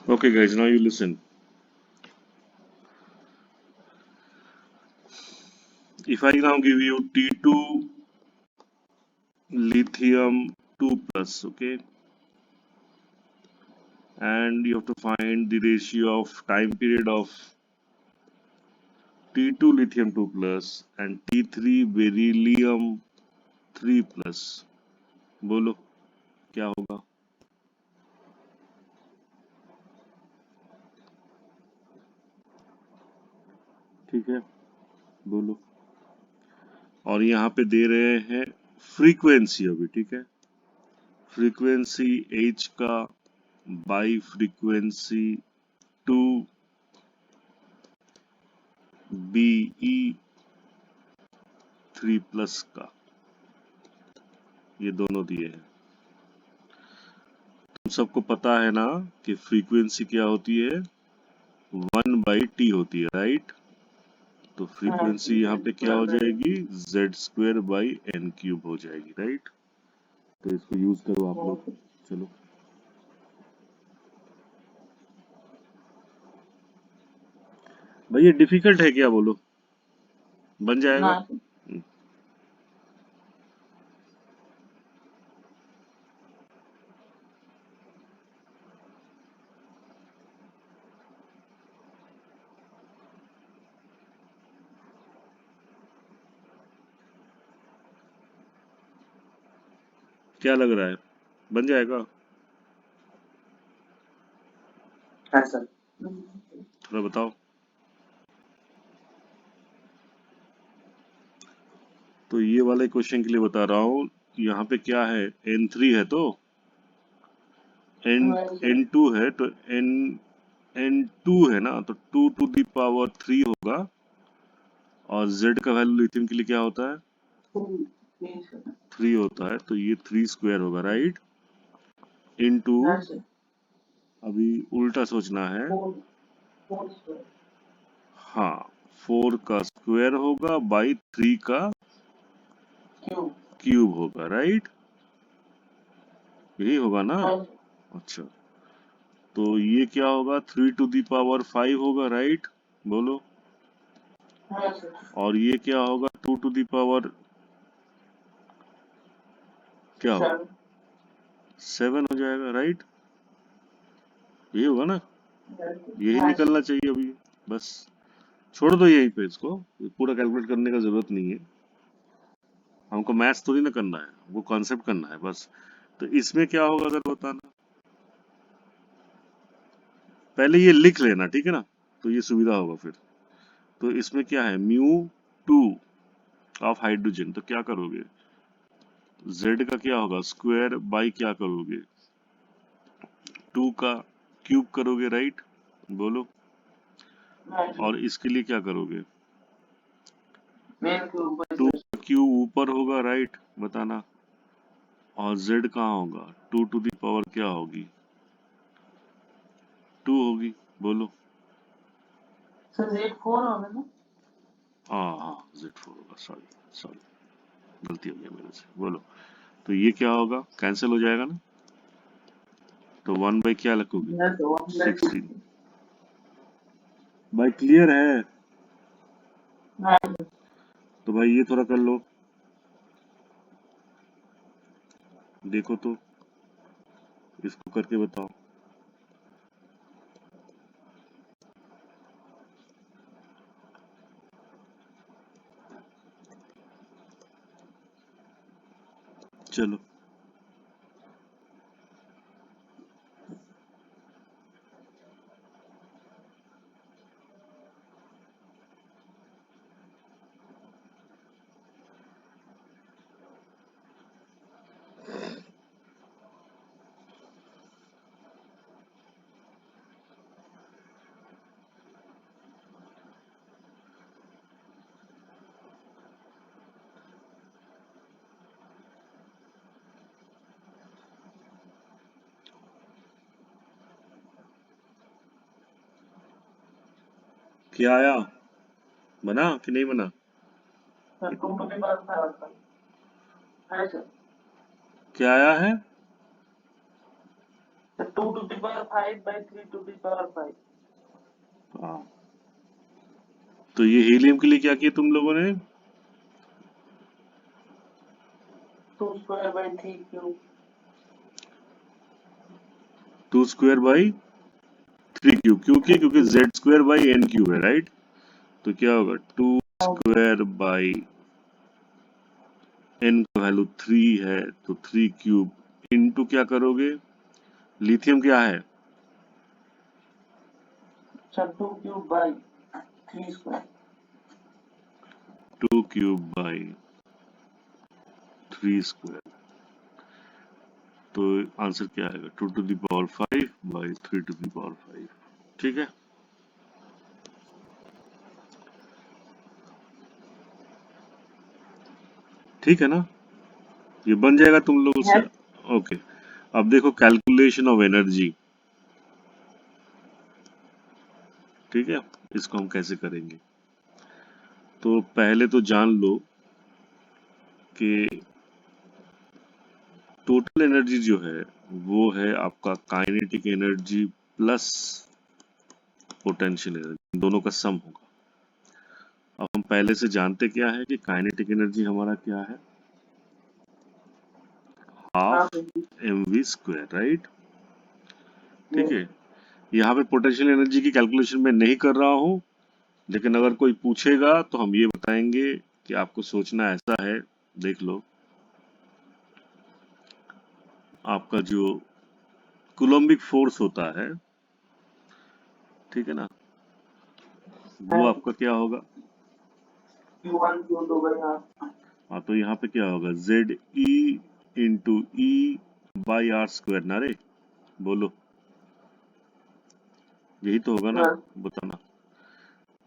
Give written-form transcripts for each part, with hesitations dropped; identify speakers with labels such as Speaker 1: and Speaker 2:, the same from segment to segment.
Speaker 1: Okay, guys, now you listen. If I now give you T2 lithium 2 plus, okay, and you have to find the ratio of time period of T2 lithium 2 plus and T3 beryllium 3 plus, बोलो क्या होगा? ठीक है, बोलो। और यहाँ पे दे रहे हैं फ्रीक्वेंसी अभी, ठीक है, फ्रीक्वेंसी H का बाई फ्रीक्वेंसी 2 BE 3 प्लस का, ये दोनों दिए हैं। तुम सबको पता है ना कि फ्रीक्वेंसी क्या होती है, 1/t होती है, राइट? तो फ्रीक्वेंसी यहाँ पे क्या हो जाएगी, Z²/n³ हो जाएगी, राइट? तो इसको यूज करो आप लोग। चलो, भाई ये डिफिकल्ट है क्या, बोलो? बन जाएगा? क्या लग रहा है, बन जाएगा? थोड़ा बताओ। तो ये वाले क्वेश्चन के लिए बता रहा हूँ, यहाँ पे क्या है, N3 है तो N2 है, तो N2 है ना, तो 2⁻³ होगा। और Z का वैल्यू लिथियम के लिए क्या होता है, 3 होता है, तो ये 3² होगा, राइट? इनटू, अभी उल्टा सोचना है, हाँ, 4 का स्क्वायर होगा बाई 3 का क्यूब होगा, राइट? यही होगा ना? अच्छा, तो ये क्या होगा, 3⁵ होगा, राइट? बोलो। और ये क्या होगा, 2⁻, क्या होगा, 7 हो जाएगा, राइट? यही होगा ना, यही निकलना चाहिए अभी। बस छोड़ दो यहीं पे इसको, ये पूरा कैलकुलेट करने का जरूरत नहीं है, हमको मैथ्स थोड़ी ना करना है, वो कॉन्सेप्ट करना है बस। तो इसमें क्या होगा अगर बताना, पहले ये लिख लेना, ठीक है ना, तो ये सुविधा होगा फिर। तो इसमें क्या है, μ2 ऑफ हाइड्रोजन, तो क्या करोगे, Z का क्या होगा, स्क्वायर बाई क्या करोगे, 2 का क्यूब करोगे, राइट? बोलो। और इसके लिए क्या करोगे, 2 का क्यूब ऊपर होगा, राइट? बताना। और Z कहाँ होगा, 2⁻ क्या होगी, 2 होगी, बोलो। हाँ हाँ, Z4 होगा, सॉरी सॉरी, गलती हो गया मेरे से, बोलो। तो ये क्या होगा, कैंसिल हो जाएगा ना, तो 1 बाई क्या लगोगे, 16। भाई क्लियर है? तो भाई ये थोड़ा कर लो, देखो तो, इसको करके बताओ। चलो, क्या आया, बना कि नहीं बना? क्या आया है?
Speaker 2: 2 to the power 5 by 3 to the power 5.
Speaker 1: हाँ, तो ये हीलियम के लिए क्या किया तुम लोगों ने?
Speaker 2: 2 square by 3 cube.
Speaker 1: 2 square by 3 cube. क्यों किया? क्योंकि z square by n cube है, राइट? तो क्या होगा? 2 स्क्वायर बाई n का वैल्यू 3 है, तो 3 क्यूब इनटू क्या करोगे? लिथियम क्या है?
Speaker 2: 2 cube by 3 square.
Speaker 1: 2 cube by 3 square. तो आंसर क्या आएगा? 2 to the power 5 by 3 to the power 5। ठीक है, ठीक है ना? ये बन जाएगा तुम लोगों से।
Speaker 2: Yes.
Speaker 1: ओके, अब देखो कैलकुलेशन ऑफ एनर्जी। ठीक है, इसको हम कैसे करेंगे? तो पहले तो जान लो कि टोटल एनर्जी जो है वो है आपका kinetic energy plus potential energy, दोनों का सम होगा। अब हम पहले से जानते क्या है कि काइनेटिक एनर्जी हमारा क्या है? Half mv square, right? ठीक है, यहाँ पे पोटेंशियल एनर्जी की कैलकुलेशन मैं नहीं कर रहा हूँ, लेकिन अगर कोई पूछेगा तो हम ये बताएंगे कि आपको सोचना ऐसा है। देख लो, आपका जो कूलोम्बिक फोर्स होता है, ठीक है ना, वो आपका क्या होगा?
Speaker 2: Q1 Q2 by half.
Speaker 1: हाँ, तो यहाँ पे क्या होगा? Z e into e by r square ना रे, बोलो, यही तो होगा ना?
Speaker 2: Yes.
Speaker 1: बताना।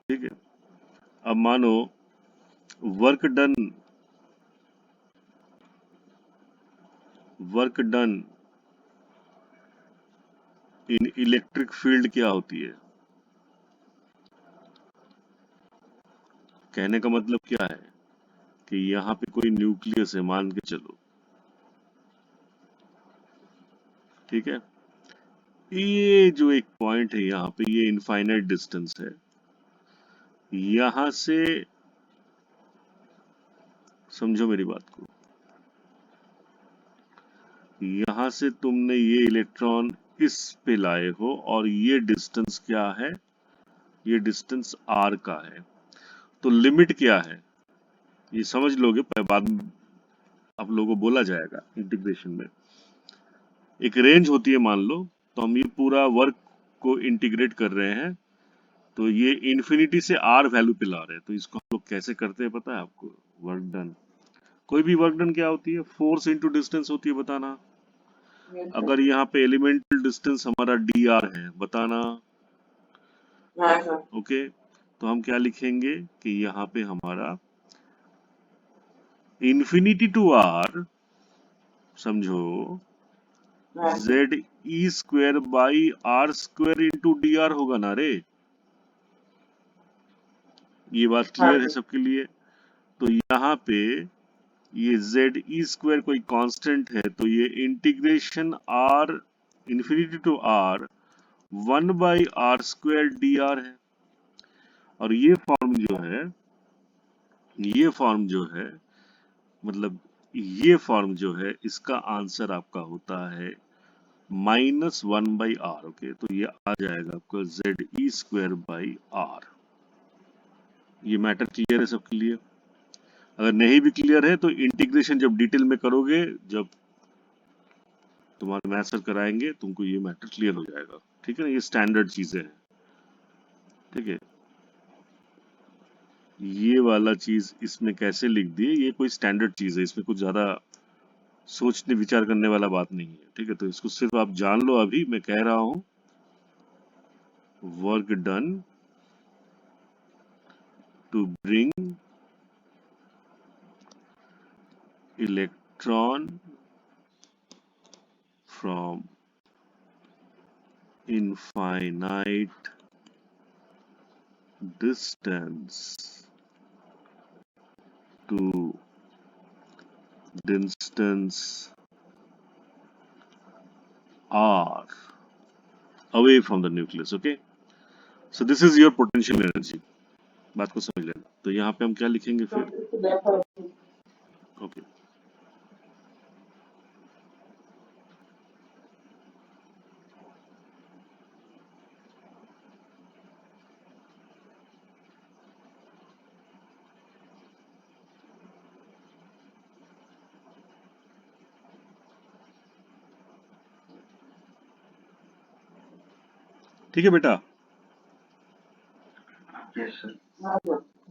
Speaker 1: ठीक है, अब मानो work done, work done in electric field क्या होती है? कहने का मतलब क्या है कि यहाँ पे कोई न्यूक्लियस है, मान के चलो, ठीक है, ये जो एक पॉइंट है यहाँ पे, ये इनफाइनाइट डिस्टेंस है, यहाँ से समझो मेरी बात को, यहाँ से तुमने ये इलेक्ट्रॉन इस पे लाए हो और ये डिस्टेंस क्या है? ये डिस्टेंस r का है। तो लिमिट क्या है ये समझ लोगे, बाद में आप लोगों को बोला जाएगा इंटीग्रेशन में। एक रेंज होती है मान लो, तो हम ये पूरा वर्क को इंटीग्रेट कर रहे हैं, तो ये इन्फिनिटी से r वैल्यू पे ला रहे हैं। तो इसको हम लोग कैसे करते हैं पता है आपको? वर्क डन, कोई भी वर्क डन क्या होती है? फोर्स इंटू डिस्टेंस होती है, बताना।
Speaker 2: Yes.
Speaker 1: अगर यहाँ पे एलिमेंटल डिस्टेंस हमारा dr है, बताना।
Speaker 2: Yes, sir.
Speaker 1: ओके, तो हम क्या लिखेंगे कि यहाँ पे हमारा इन्फिनिटी टू r, समझो,
Speaker 2: Yes.
Speaker 1: Z e square by r square into d r होगा ना रे। ये बात क्लियर है
Speaker 2: Yes.
Speaker 1: सबके लिए? तो यहाँ पे ये जेड ई स्क्वायर कोई कांस्टेंट है, तो ये integration r infinity to r 1/r² d r है। और ये फॉर्म जो है, मतलब ये फॉर्म जो है, इसका आंसर आपका होता है -1/r। ओके, तो ये आ जाएगा आपका Z e square by r. ये मैटर क्लियर है सबके लिए? अगर नहीं भी क्लियर है तो इंटीग्रेशन जब डिटेल में करोगे, जब तुम्हारे मैथ सर कराएंगे, तुमको ये मैटर क्लियर हो जाएगा। ठीक है ना, ये स्टैंडर्ड चीजें हैं। ठीक है, ये वाला चीज इसमें कैसे लिख दिए, ये कोई स्टैंडर्ड चीज है, इसमें कुछ ज्यादा सोचने विचार करने वाला बात नहीं है। ठीक है, तो इसको सिर्फ आप जान लो। अभी मैं कह रहा हूं work done to bring electron from infinite distance to distance r away from the nucleus. Okay, so this is your potential energy. बात को समझ लेना. तो यहाँ पे हम क्या लिखेंगे फिर? ओके, ठीक है बेटा.
Speaker 2: Yes, sir.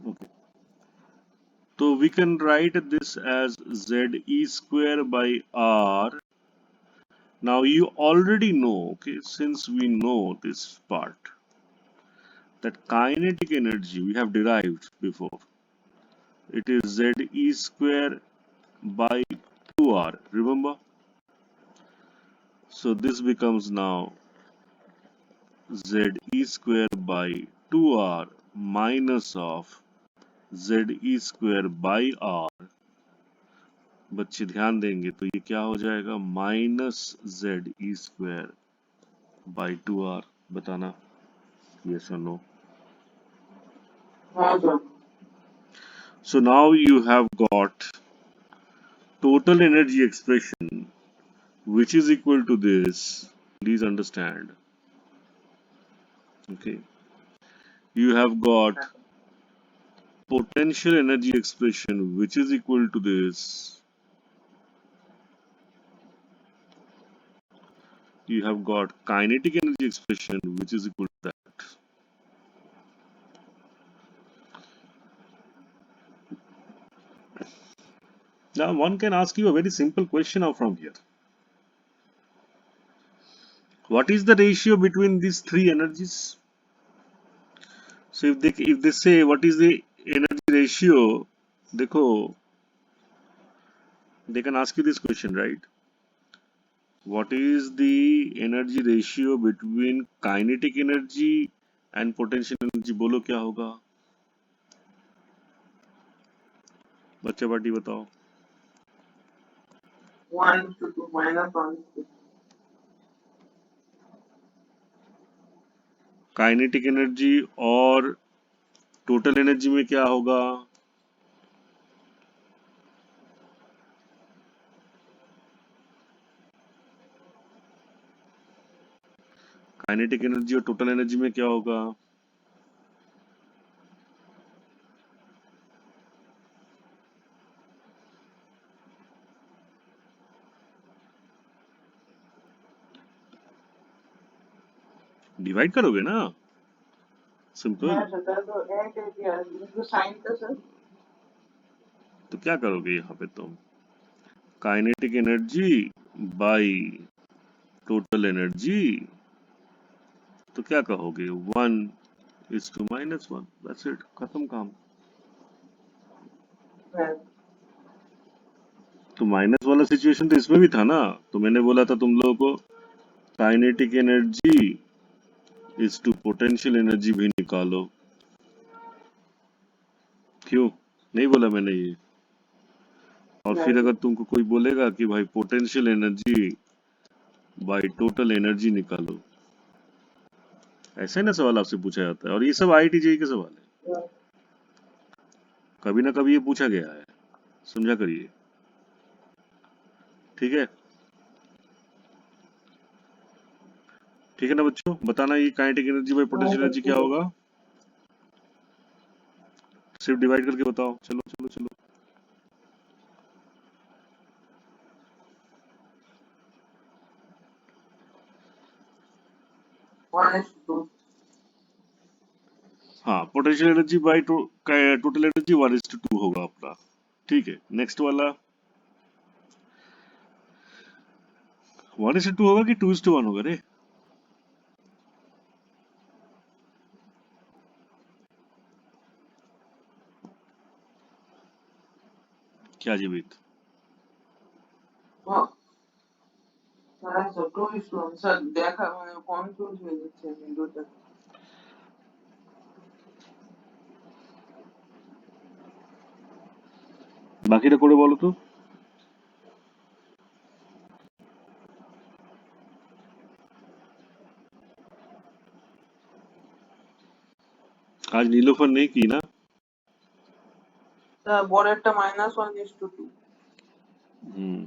Speaker 1: Okay. So we can write this as ZE square by R. Now you already know, okay, since we know this part, that kinetic energy we have derived before. It is ZE square by 2R, remember? So this becomes now ZE square by 2R minus of ZE square by R. बच्चे ध्यान देंगे तो ये क्या हो जाएगा? Minus ZE square by 2R. बताना yes or no.
Speaker 2: No, sir.
Speaker 1: So now you have got total energy expression which is equal to this. Please understand. Okay. You have got potential energy expression which is equal to this. You have got kinetic energy expression which is equal to that. Now one can ask you a very simple question now from here. What is the ratio between these three energies? So if they say what is the energy ratio, देखो, they can ask you this question, right? What is the energy ratio between kinetic energy and potential energy? बोलो क्या होगा? बच्चा party बताओ.
Speaker 2: 1:2 minus 1:2.
Speaker 1: Kinetic energy और total energy में क्या होगा? काइनेटिक एनर्जी और टोटल एनर्जी में क्या होगा? डिवाइड करोगे ना? Simple.
Speaker 2: Yes, sir. That's the end is here. You sign the sir.
Speaker 1: तो क्या करोगे यहाँ पे तुम? Kinetic energy by total energy. तो क्या कहोगे? 1:-1 दैट्स इट. खत्म काम.
Speaker 2: Yes.
Speaker 1: तो माइनस वाला सिचुएशन तो इसमें भी था ना. तो मैंने बोला था तुम लोगों को kinetic energy is to potential energy भी निकालो. क्यों नहीं बोला मैंने ये? और फिर
Speaker 2: Yes.
Speaker 1: अगर तुमको कोई बोलेगा कि भाई potential energy by total energy निकालो, ऐसा ही ना सवाल आपसे पूछा जाता है. और ये सब IIT-JEE के सवाल है.
Speaker 2: Yes.
Speaker 1: कभी ना कभी ये पूछा गया है. समझा करिए. ठीक है. ठीक है ना बच्चों? बताना ये kinetic energy by potential energy क्या होगा? सिर्फ डिवाइड करके बताओ. चलो चलो चलो.
Speaker 2: One is to two.
Speaker 1: हाँ, potential energy by total energy 1:2 होगा अपना. ठीक है. नेक्स्ट वाला 1:2 होगा कि 2:1 होगा रे? क्या जीवित?
Speaker 2: Oh, sir, so 2:1. Sir, দেখা মানে confuse হয়ে যাচ্ছে আমি দুটো.
Speaker 1: বাকিটা করে বলো তো. आज नीलोफर नहीं की ना?
Speaker 2: স্যার বড়েরটা -1:2।
Speaker 1: हम्म,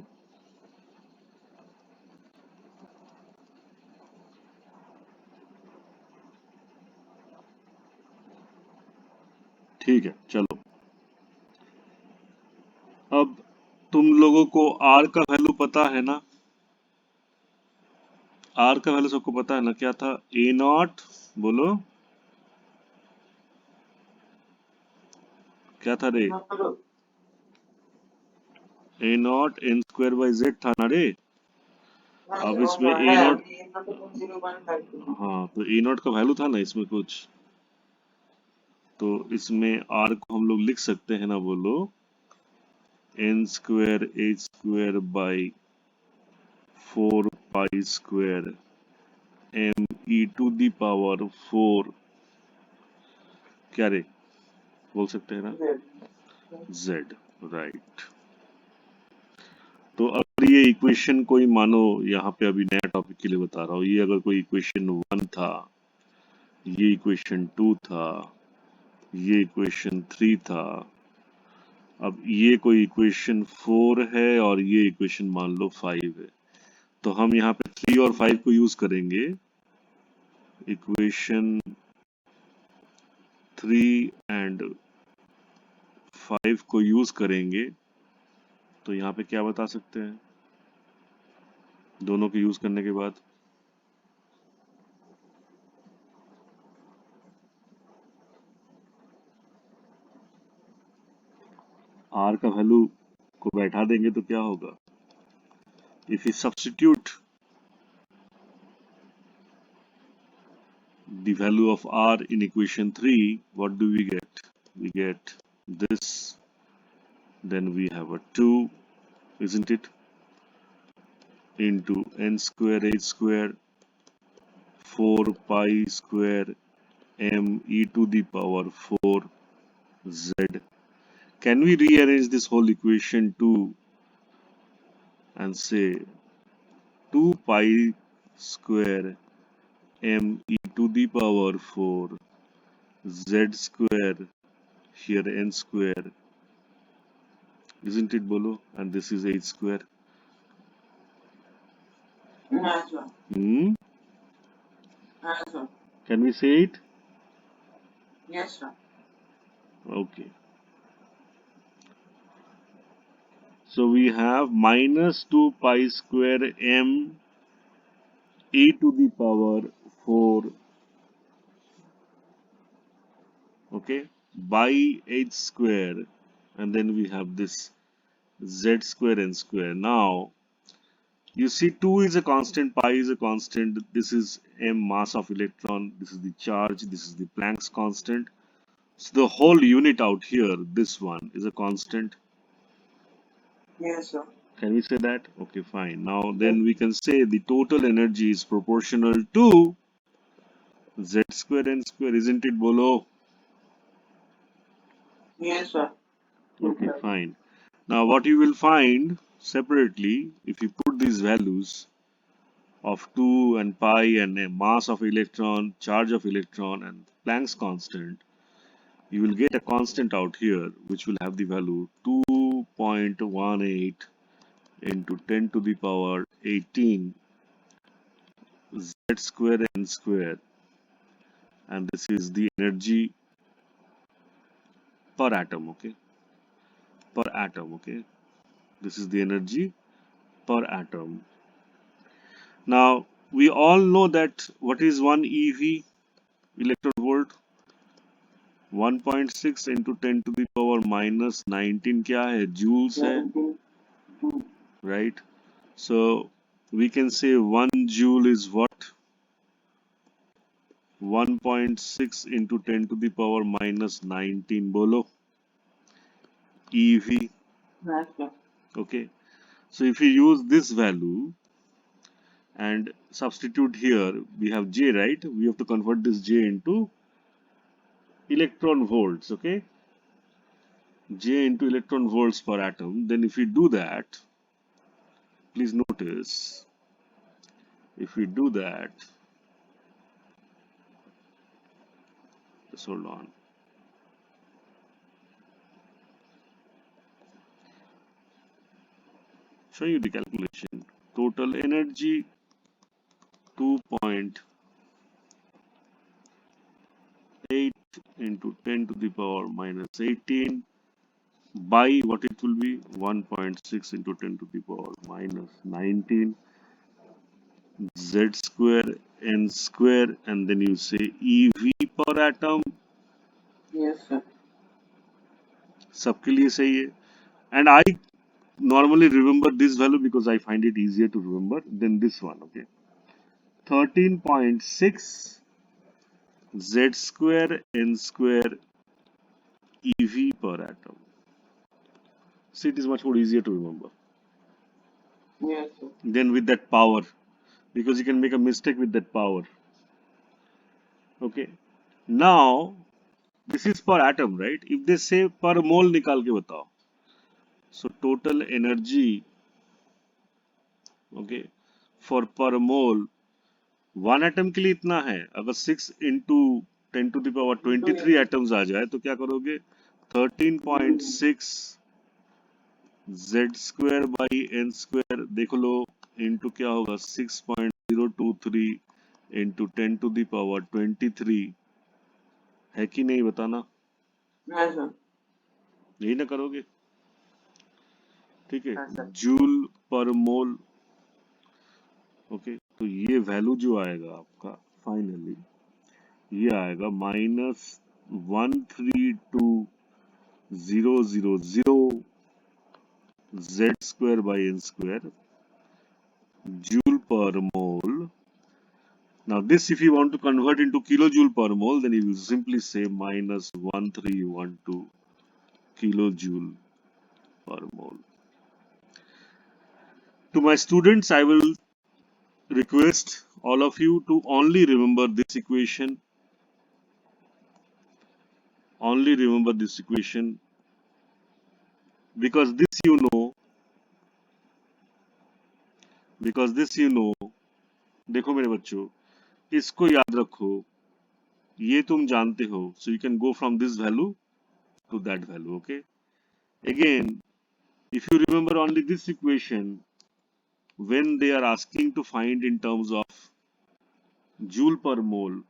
Speaker 1: ठीक है चलो। अब तुम लोगों को आर का वैल्यू पता है ना? आर का वैल्यू सबको पता है ना? क्या था? ए नॉट, बोलो क्या था रे? A naught n square by Z था ना रे? अब इसमें ए
Speaker 2: হ্যাঁ
Speaker 1: नॉट,
Speaker 2: আমি এটাতে 0.5।
Speaker 1: हाँ तो ए नॉट का वैल्यू था ना इसमें कुछ, तो इसमें आर को हम लोग लिख सकते हैं ना, बोलो n square h square by 4 pi square m e to the power 4, क्या रे बोल सकते हैं ना? Z, right. तो अगर ये इक्वेशन कोई मानो, यहाँ पे अभी नया टॉपिक के लिए बता रहा हूँ, ये अगर कोई इक्वेशन 1 था, ये इक्वेशन 2 था, ये इक्वेशन 3 था, अब ये कोई इक्वेशन 4 है और ये इक्वेशन मान लो 5 है, तो हम यहाँ पे 3 और 5 को यूज करेंगे। इक्वेशन 3 एंड 5 को यूज करेंगे, तो यहाँ पे क्या बता सकते हैं दोनों को यूज करने के बाद? आर का वैल्यू को बैठा देंगे तो क्या होगा? If you substitute the value of r in equation 3, what do we get? We get this, then we have a 2, isn't it? Into n square h square 4 pi square m e to the power 4 z. Can we rearrange this whole equation to and say 2 pi square m e to the power 4 z square, here n square, isn't it, bolo? And this is h square.
Speaker 2: হ্যাঁ sir,
Speaker 1: Hmm?
Speaker 2: হ্যাঁ sir,
Speaker 1: Can we say it?
Speaker 2: Yes sir.
Speaker 1: Okay. So we have minus 2 pi square m e to the power 4, okay, by h square, and then we have this z square n square. Now you see 2 is a constant, pi is a constant, this is m mass of electron, this is the charge, this is the Planck's constant. So the whole unit out here, this one, is a constant.
Speaker 2: Yes sir.
Speaker 1: Can we say that? Okay, fine. Now then we can say the total energy is proportional to z square n square, isn't it, bolo?
Speaker 2: Yes sir.
Speaker 1: Okay, fine. Now what you will find separately, if you put these values of 2 and pi and a mass of electron, charge of electron and Planck's constant, you will get a constant out here which will have the value 2.18 into 10 to the power 18 z square n square, and this is the energy per atom, okay, per atom, okay, this is the energy per atom. Now we all know that what is 1 ev, electron volt, 1.6 into 10 to the power minus 19 क्या है? joules है, right? So we can say 1 joule is what? 1.6 into 10 to the power minus 19, bolo, ev,
Speaker 2: হ্যাঁ sir.
Speaker 1: okay. So if you use this value and substitute here, we have J, right? We have to convert this J into electron volts, okay? J into electron volts per atom. Then if we do that, please notice, if we do that, Just hold on. Show you the calculation. Total energy 2.8 into 10 to the power minus 18 by what it will be 1.6 into 10 to the power minus 19 z square n square, and then you say ev per atom.
Speaker 2: Yes, sir.
Speaker 1: सबके लिए सही है. And I normally remember this value because I find it easier to remember than this one. Okay, 13.6 z square n square ev per atom. See, it is much more easier to remember
Speaker 2: Yes, sir.
Speaker 1: than with that power, because you can make a mistake with that power. Okay, now this is per atom, right? If they say per mole निकाल के बताओ, so total energy, okay, for per mole one atom के लिए इतना है. अगर 6 into 10 to the power 23 atoms आ जाए तो क्या करोगे? 13.6 Z square by n square देख लो इंटू क्या होगा 6.023 इंटू 10 टू द पावर 23. है कि नहीं बताना?
Speaker 2: Yes, sir.
Speaker 1: यही ना करोगे? ठीक है,
Speaker 2: Yes, sir.
Speaker 1: जूल पर मोल. ओके, तो ये वैल्यू जो आएगा आपका फाइनली, ये आएगा -132,000 z square by n square joule per mole. Now this, if you want to convert into kilojoule per mole, then you will simply say -1312 kilojoule per mole. To my students, I will request all of you to only remember this equation. Only remember this equation, because this you know. Because this you know. देखो मेरे बच्चों, इसको याद रखो, ये तुम जानते हो, so you can go from this value to that value. Okay, again, if you remember only this equation, when they are asking to find in terms of joule per mole,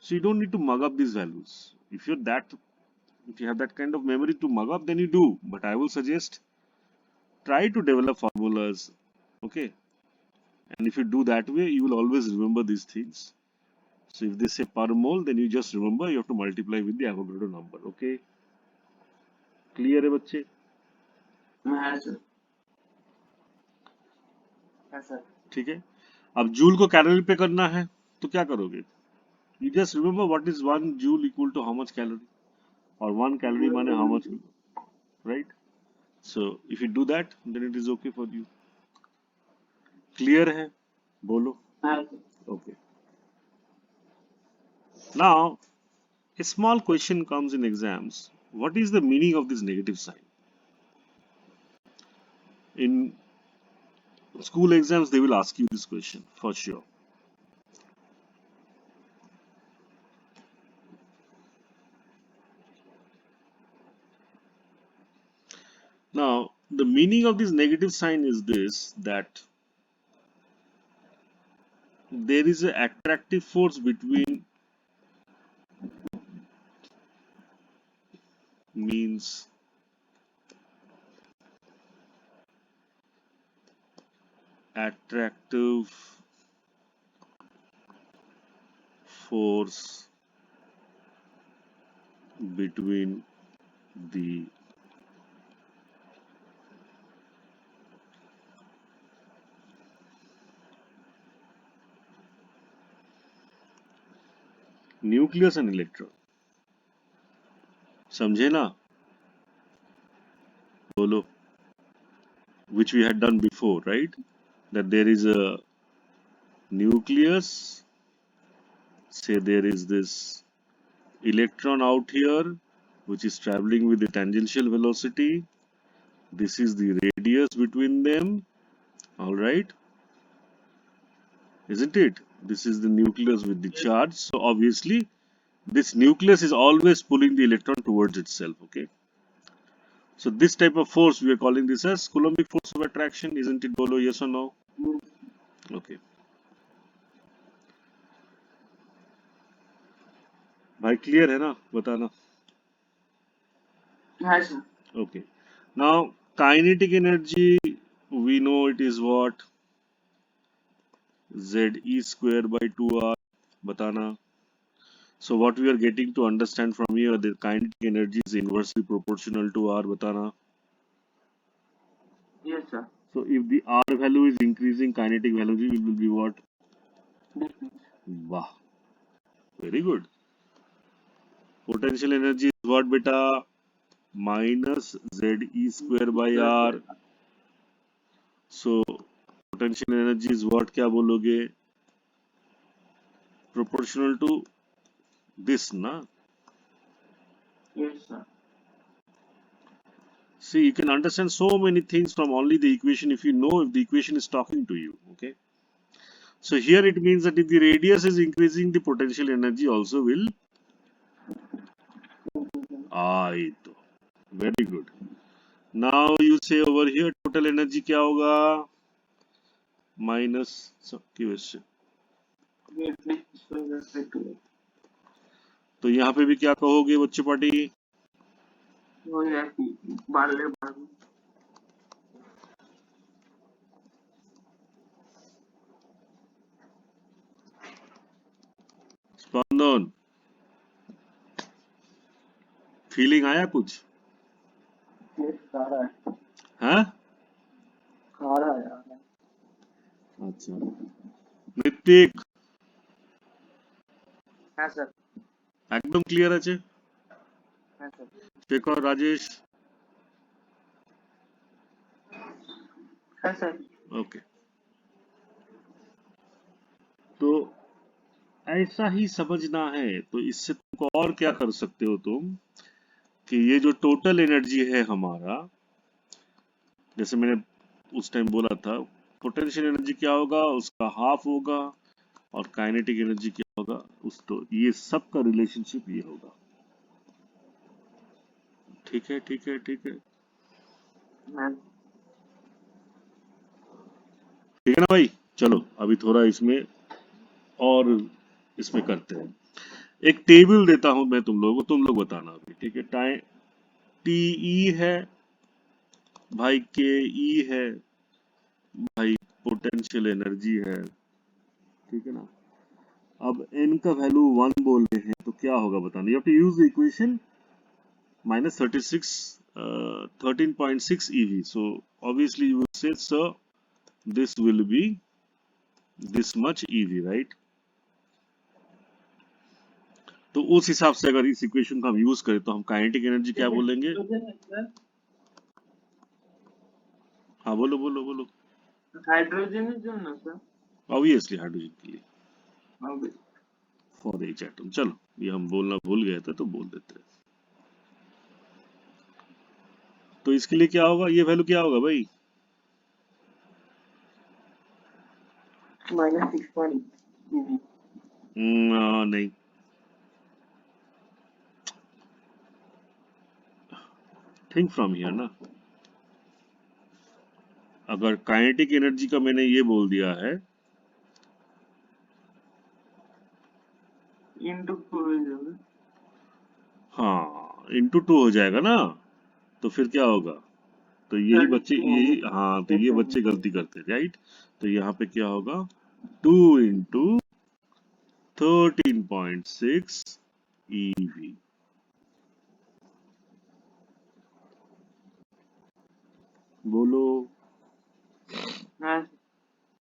Speaker 1: so you don't need to mug up these values. If you have that kind of memory to mug up, then you do, but I will suggest try to develop formulas. Okay, and if you do that way, you will always remember these things. So if they say per mole, then you just remember you have to multiply with the Avogadro number. Okay, clear है बच्चे?
Speaker 2: Yes, sir. Yes, sir.
Speaker 1: ठीक है, अब joule को calorie पे करना है तो क्या करोगे? You just remember what is 1 joule equal to how much calorie, or 1 calorie माने how much, right? So if you do that, then it is okay for you. Clear है? बोलो.
Speaker 2: Yes, sir.
Speaker 1: Okay. Now a small question comes in exams. What is the meaning of this negative sign? In school exams, they will ask you this question for sure. Now, the meaning of this negative sign is this, that there is an attractive force between, means attractive force between the nucleus and electron. समझे ना? बोलो. Which we had done before, right? That there is a nucleus, say there is this electron out here, which is traveling with the tangential velocity. This is the radius between them, all right? Isn't it? This is the nucleus with the charge. So obviously, This nucleus is always pulling the electron towards itself. Okay. So this type of force we are calling this as Coulombic force of attraction, isn't it? Bolo, yes or no? Okay. भाई clear है ना? बताना.
Speaker 2: हाँ sir.
Speaker 1: Okay. Now kinetic energy, we know it is what? ZE square by 2R. Batana. So what we are getting to understand from here, the kinetic energy is inversely proportional to R. Batana.
Speaker 2: Yes sir.
Speaker 1: So if the R value is increasing, kinetic value will be what?
Speaker 2: Decrease.
Speaker 1: Wow. Very good. Potential energy is what, beta? Minus ZE square by R. So potential energy is what? क्या बोलोगे? Proportional to this, na?
Speaker 2: Yes sir.
Speaker 1: See, you can understand so many things from only the equation if you know if the equation is talking to you. Okay. So here it means that if the radius is increasing, the potential energy also will. तो very good. Now you say over here total energy क्या होगा? Minus सबकी वजह से. तो यहाँ पे भी क्या कहोगे बच्चे पार्टी? स्पंदन, फीलिंग आया कुछ? हाँ? अच्छा. ऋतिक
Speaker 2: हाँ सर.
Speaker 1: একদম ক্লিয়ার আছে?
Speaker 2: हाँ सर.
Speaker 1: শেখর, রাজেশ?
Speaker 2: हाँ सर.
Speaker 1: ओके. तो ऐसा ही समझना है. तो इससे तुमको और क्या कर सकते हो तुम कि ये जो टोटल एनर्जी है हमारा, जैसे मैंने उस टाइम बोला था, पोटेंशियल एनर्जी क्या होगा? उसका हाफ होगा. और काइनेटिक एनर्जी क्या होगा? उस तो ये सब का रिलेशनशिप ये होगा. ठीक है, ठीक है, ठीक है,
Speaker 2: हाँ.
Speaker 1: ठीक है ना भाई? चलो अभी थोड़ा इसमें और इसमें करते हैं. एक टेबल देता हूं मैं तुम लोगों को, तुम लोग बताना अभी. ठीक है. टाइम टीई है भाई, के ई है भाई, पोटेंशियल एनर्जी है. ठीक है ना? अब n का वैल्यू 1 बोल रहे हैं तो क्या होगा बताना. You have to use the equation minus 36 13.6 ev. So obviously you will say sir this will be this much ev, right? तो उस हिसाब से अगर इस इक्वेशन को हम यूज करें तो हम काइनेटिक एनर्जी क्या बोलेंगे? हाँ बोलो बोलो बोलो.
Speaker 2: हाइड्रोजन जो ना सर.
Speaker 1: ऑब्वियसली हाइड्रोजन के लिए, फॉर एच एटम. चलो ये हम बोलना भूल गए थे तो बोल देते हैं. तो इसके लिए क्या होगा? ये वैल्यू क्या होगा भाई?
Speaker 2: -6.8
Speaker 1: नहीं. थिंक फ्रॉम हियर ना. अगर काइनेटिक एनर्जी का मैंने ये बोल दिया है
Speaker 2: into 2 हो जाएगा.
Speaker 1: हाँ, इंटू 2 हो जाएगा ना. तो फिर क्या होगा? तो यही बच्चे यही, हाँ तो ये बच्चे गलती करते हैं, राइट? तो यहाँ पे क्या होगा? 2 इंटू 13.6 EV. बोलो.
Speaker 2: हाँ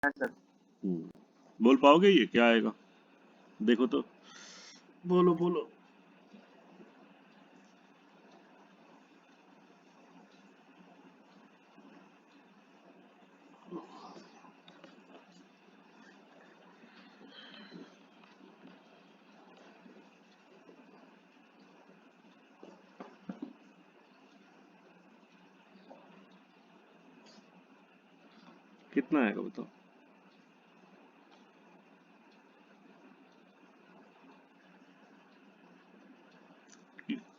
Speaker 2: हाँ सर.
Speaker 1: बोल पाओगे ये क्या आएगा? देखो तो, बोलो बोलो. कितना आएगा बताओ?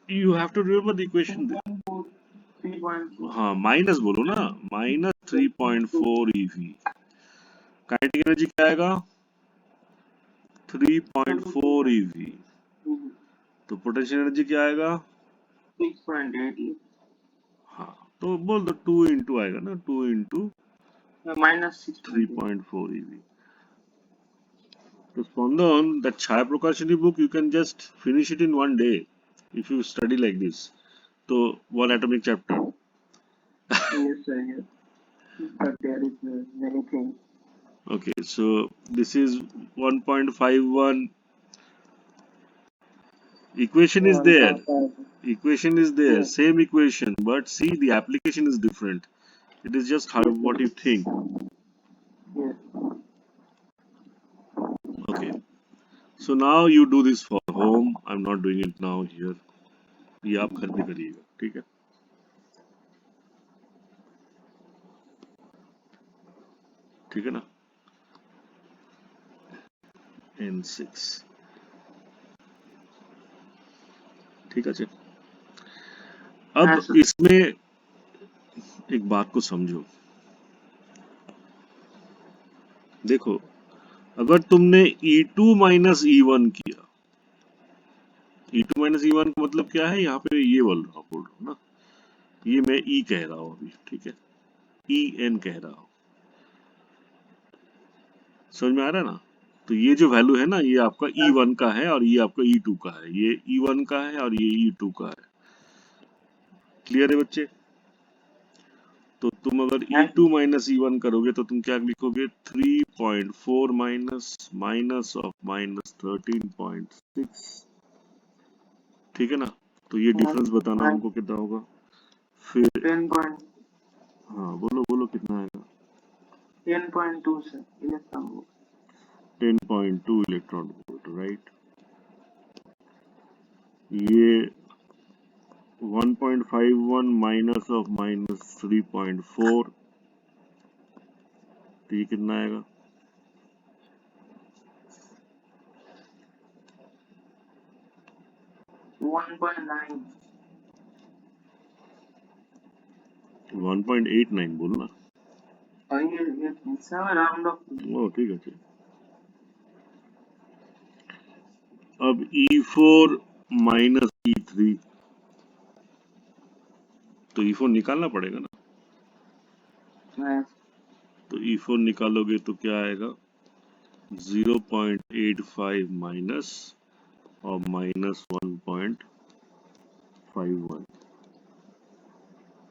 Speaker 1: You have to remember the equation.
Speaker 2: 3.4.
Speaker 1: हाँ माइनस बोलो ना, -3.4 eV। काइनेटिक एनर्जी क्या आएगा? 3.4 eV। तो पोटेंशियल एनर्जी क्या आएगा?
Speaker 2: 6.8
Speaker 1: हाँ तो बोल दो 2 इंटू आएगा ना, 2 इंटू
Speaker 2: -6.8.
Speaker 1: 3.4 eV। तो Spandan, that Chaya Prakashini book, you can just finish it in one day if you study like this. So one atomic chapter.
Speaker 2: Yes, sir. Yes. But there is many things.
Speaker 1: Okay, so this is 1.51. Equation is there.
Speaker 2: 1.5.
Speaker 1: Equation is there.
Speaker 2: Yes.
Speaker 1: Same equation, but see the application is different. It is just how
Speaker 2: Yes,
Speaker 1: what
Speaker 2: sir.
Speaker 1: you think.
Speaker 2: Yes.
Speaker 1: Okay. So now you do this for home. I'm not doing it now here. ये आप घर पे करिएगा, ठीक है? ठीक है ना? N6 ठीक है जी। अब
Speaker 2: हाँ, sir.
Speaker 1: इसमें एक बात को समझो, देखो अगर तुमने E2 माइनस E1 किया, E2 माइनस E1 का मतलब क्या है? यहाँ पे ये बोल रहा हूँ ना, ये मैं E कह रहा हूँ अभी, ठीक है? En कह रहा हूँ, समझ में आ रहा है ना? तो ये जो वैल्यू है ना, ये आपका E1 का है और ये आपका E2 का है, ये E1 का है और ये E2 का है। क्लियर है बच्चे? तो तुम अगर E2 माइनस E1 करोगे तो तुम क्या लिखोगे? 3.4 माइनस माइनस ऑफ -13.6, ठीक है ना? तो ये डिफरेंस बताना हमको कितना होगा फिर।
Speaker 2: 10 point,
Speaker 1: हाँ बोलो बोलो कितना आएगा?
Speaker 2: 10.2 sir. Electron volt.
Speaker 1: 10.2 electron volt, right? ये 1.51 माइनस ऑफ -3.4, तो ये कितना आएगा?
Speaker 2: 1.9.
Speaker 1: 1.89 बोलना।
Speaker 2: It's a round of.
Speaker 1: ओ ठीक है ठीक। अब E4 माइनस E3, तो E4 निकालना पड़ेगा ना।
Speaker 2: Yes.
Speaker 1: तो E4 निकालोगे तो क्या आएगा? 0.85 माइनस और -1.51,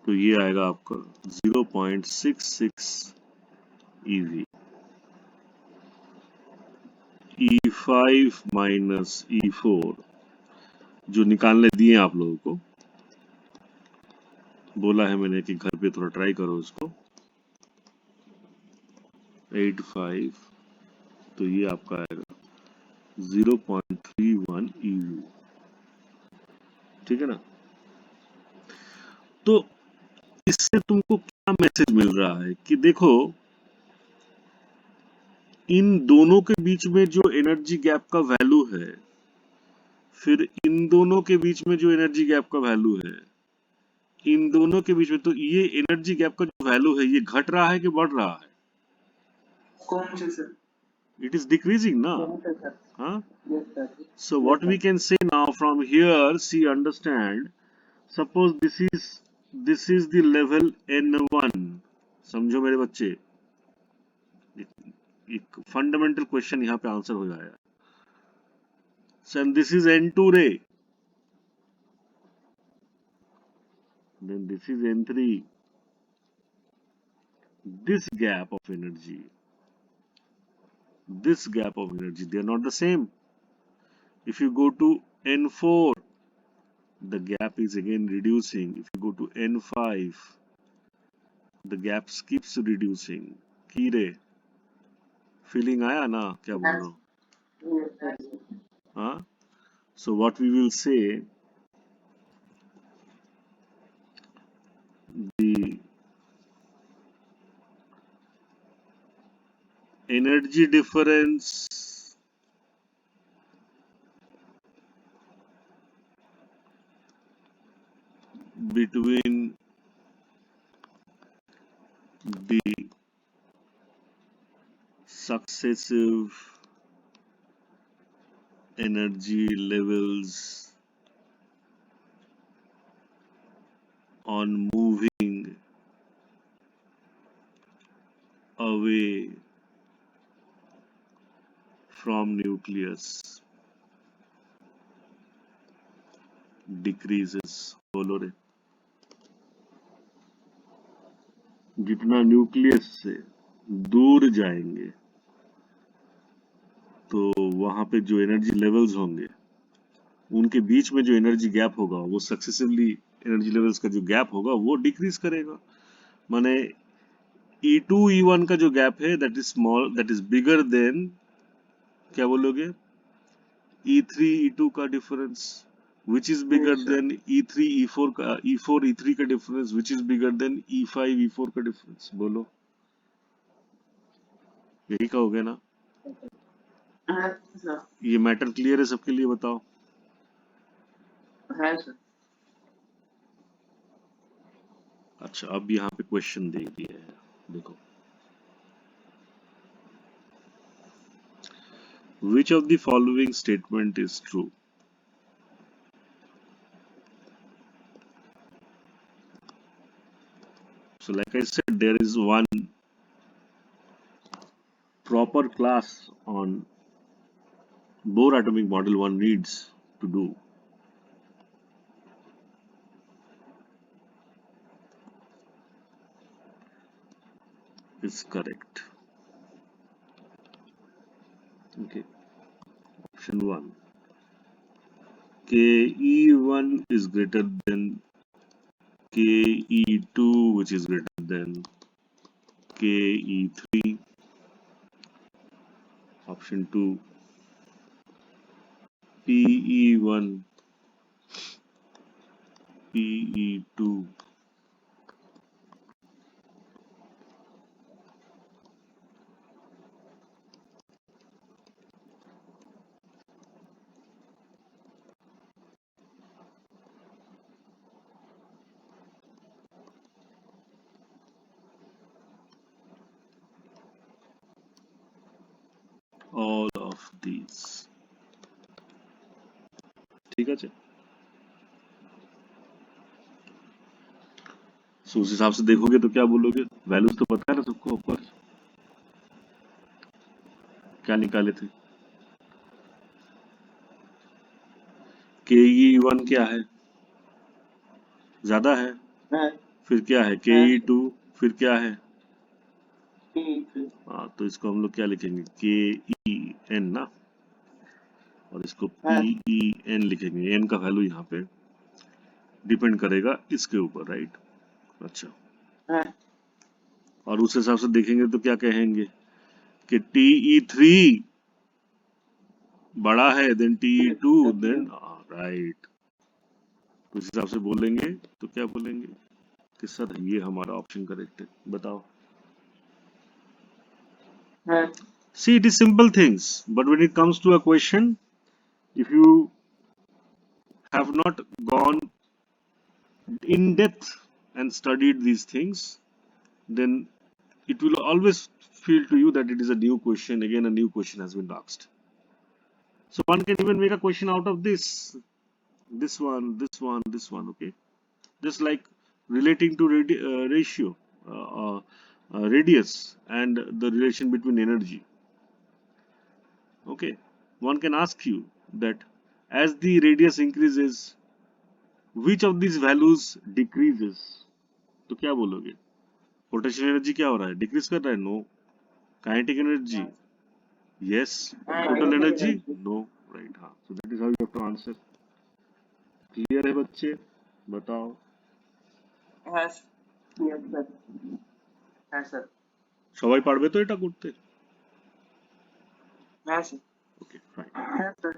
Speaker 1: तो ये आएगा आपका 0.66 eV। E5 माइनस E4 जो निकालने दिए आप लोगों को, बोला है मैंने कि घर पे थोड़ा ट्राई करो इसको। 85, तो ये आपका आएगा 0.31 eV, ठीक है ना? तो इससे तुमको क्या मैसेज मिल रहा है कि देखो इन दोनों के बीच में जो एनर्जी गैप का वैल्यू है, फिर इन दोनों के बीच में जो एनर्जी गैप का वैल्यू है, इन दोनों के बीच में, तो ये एनर्जी गैप का जो वैल्यू है ये घट रहा है कि बढ़ रहा है?
Speaker 2: कौन से सर?
Speaker 1: इट इज डिक्रीजिंग ना।
Speaker 2: कौन से सर?
Speaker 1: हाँ,
Speaker 2: Yes sir.
Speaker 1: so
Speaker 2: Yes
Speaker 1: what
Speaker 2: sir.
Speaker 1: we can say now from here, see understand, suppose this is the level N1, समझो मेरे बच्चे, एक फंडामेंटल क्वेश्चन यहाँ पे आंसर हो जाएगा। So this is N2 ray, then this is N3, this gap of energy, this gap of energy, they are not the same. If you go to N4, the gap is again reducing. If you go to N5, the gap keeps reducing. कीरे feeling आया ना क्या बोल रहा हूँ?
Speaker 2: Yes sir.
Speaker 1: हाँ, so what we will say, the energy difference between the successive energy levels on moving away from nucleus decreases. बोलो रे, जितना न्यूक्लियस से दूर जाएंगे तो वहां पे जो एनर्जी लेवल्स होंगे उनके बीच में जो एनर्जी गैप होगा वो सक्सेसिवली एनर्जी लेवल्स का जो गैप होगा वो डिक्रीज करेगा। माने E2 E1 का जो गैप है that is small, that is bigger than, क्या बोलोगे, E3 E2 का difference which is bigger
Speaker 2: Yes, sir.
Speaker 1: than E3 E4 का, E4 E3 का difference which is bigger than E5 E4 का डिफरेंस। बोलो, यही कहोगे ना?
Speaker 2: Yes, sir.
Speaker 1: ये मैटर क्लियर है सबके लिए? बताओ।
Speaker 2: Yes, sir.
Speaker 1: अच्छा, अब यहाँ पे क्वेश्चन दे दिया है, देखो, which of the following statement is true? So like I said, there is one proper class on Bohr atomic model one needs to do. Is correct. Okay. Option 1. KE1 is greater than KE2, which is greater than KE3. Option 2. PE1, PE2. All of these. ठीक है? सो उस हिसाब से देखोगे तो क्या बोलोगे? Values तो पता है ना सबको, ऑफकोर्स। क्या निकाले थे? KE1 क्या है? ज्यादा है।
Speaker 2: Yes,
Speaker 1: फिर क्या है?
Speaker 2: yes,
Speaker 1: KE2, फिर क्या है?
Speaker 2: P3.
Speaker 1: हाँ, तो इसको हम लोग क्या लिखेंगे? KEN ना, और इसको
Speaker 2: Yes,
Speaker 1: PEN लिखेंगे। N का वैल्यू यहाँ पे डिपेंड करेगा इसके ऊपर, राइट? अच्छा,
Speaker 2: yes,
Speaker 1: और उस हिसाब से देखेंगे तो क्या कहेंगे कि TE3 बड़ा है देन TE2 देन, राइट। तो उस हिसाब से बोलेंगे तो क्या बोलेंगे कि सर ये हमारा ऑप्शन करेक्ट है। बताओ।
Speaker 2: yes,
Speaker 1: See, it is simple things, but when it comes to a question, if you have not gone in depth and studied these things, then it will always feel to you that it is a new question. Again, a new question has been asked. So one can even make a question out of this one, this one, this one. Okay, just like relating to ratio, radius, and the relation between energy. Okay, one can ask you that as the radius increases, which of these values decreases? तो क्या बोलोगे? Potential energy क्या हो रहा है? Decrease कर रहा है? No. Kinetic energy? Yes. Total energy? No. Right, हाँ। So that is how you have to answer. Clear है बच्चे? बताओ।
Speaker 2: yes, yes, sir. Yes, sir.
Speaker 1: সবাই পারবে তো এটা করতে?
Speaker 2: Yes, sir.
Speaker 1: ওকে, ফাইন।
Speaker 2: Yes, sir.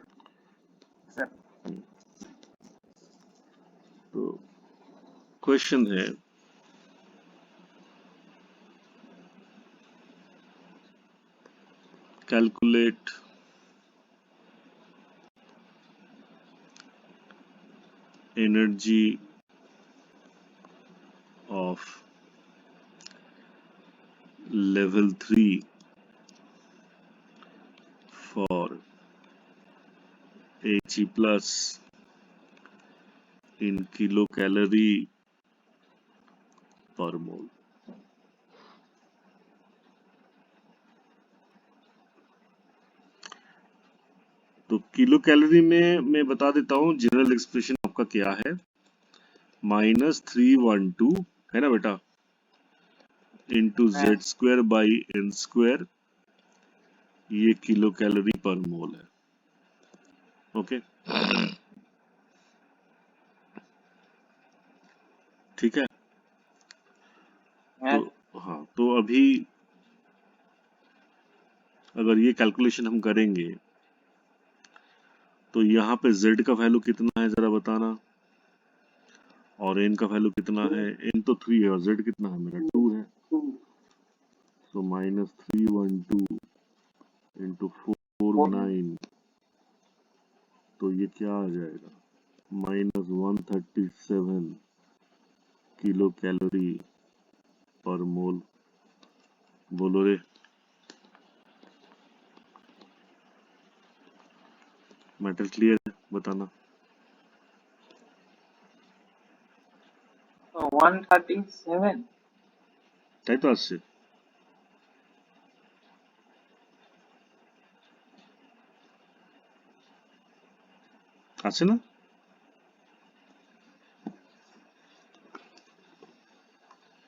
Speaker 2: Sir.
Speaker 1: तो क्वेश्चन है, calculate energy He plus in kilocalorie per mole. तो किलो कैलोरी में मैं बता देता हूँ जनरल एक्सप्रेशन आपका क्या है, -312 है ना बेटा, इंटू
Speaker 2: है।
Speaker 1: Z square by n square, ये किलो कैलोरी पर मोल है। ओके, ठीक है।
Speaker 2: है।
Speaker 1: तो हाँ, तो अभी अगर ये कैलकुलेशन हम करेंगे तो यहाँ पे z का वैल्यू कितना है जरा बताना, और n का वैल्यू कितना है, n तो 3 है और z कितना है मेरा 2 है, तो -312 इंटू 419, तो ये क्या आ जाएगा, -137 किलो कैलोरी पर मोल। बोलो रे, मैटर क्लियर है, बताना।
Speaker 2: 137।
Speaker 1: তাই তো আসছে, আছে না?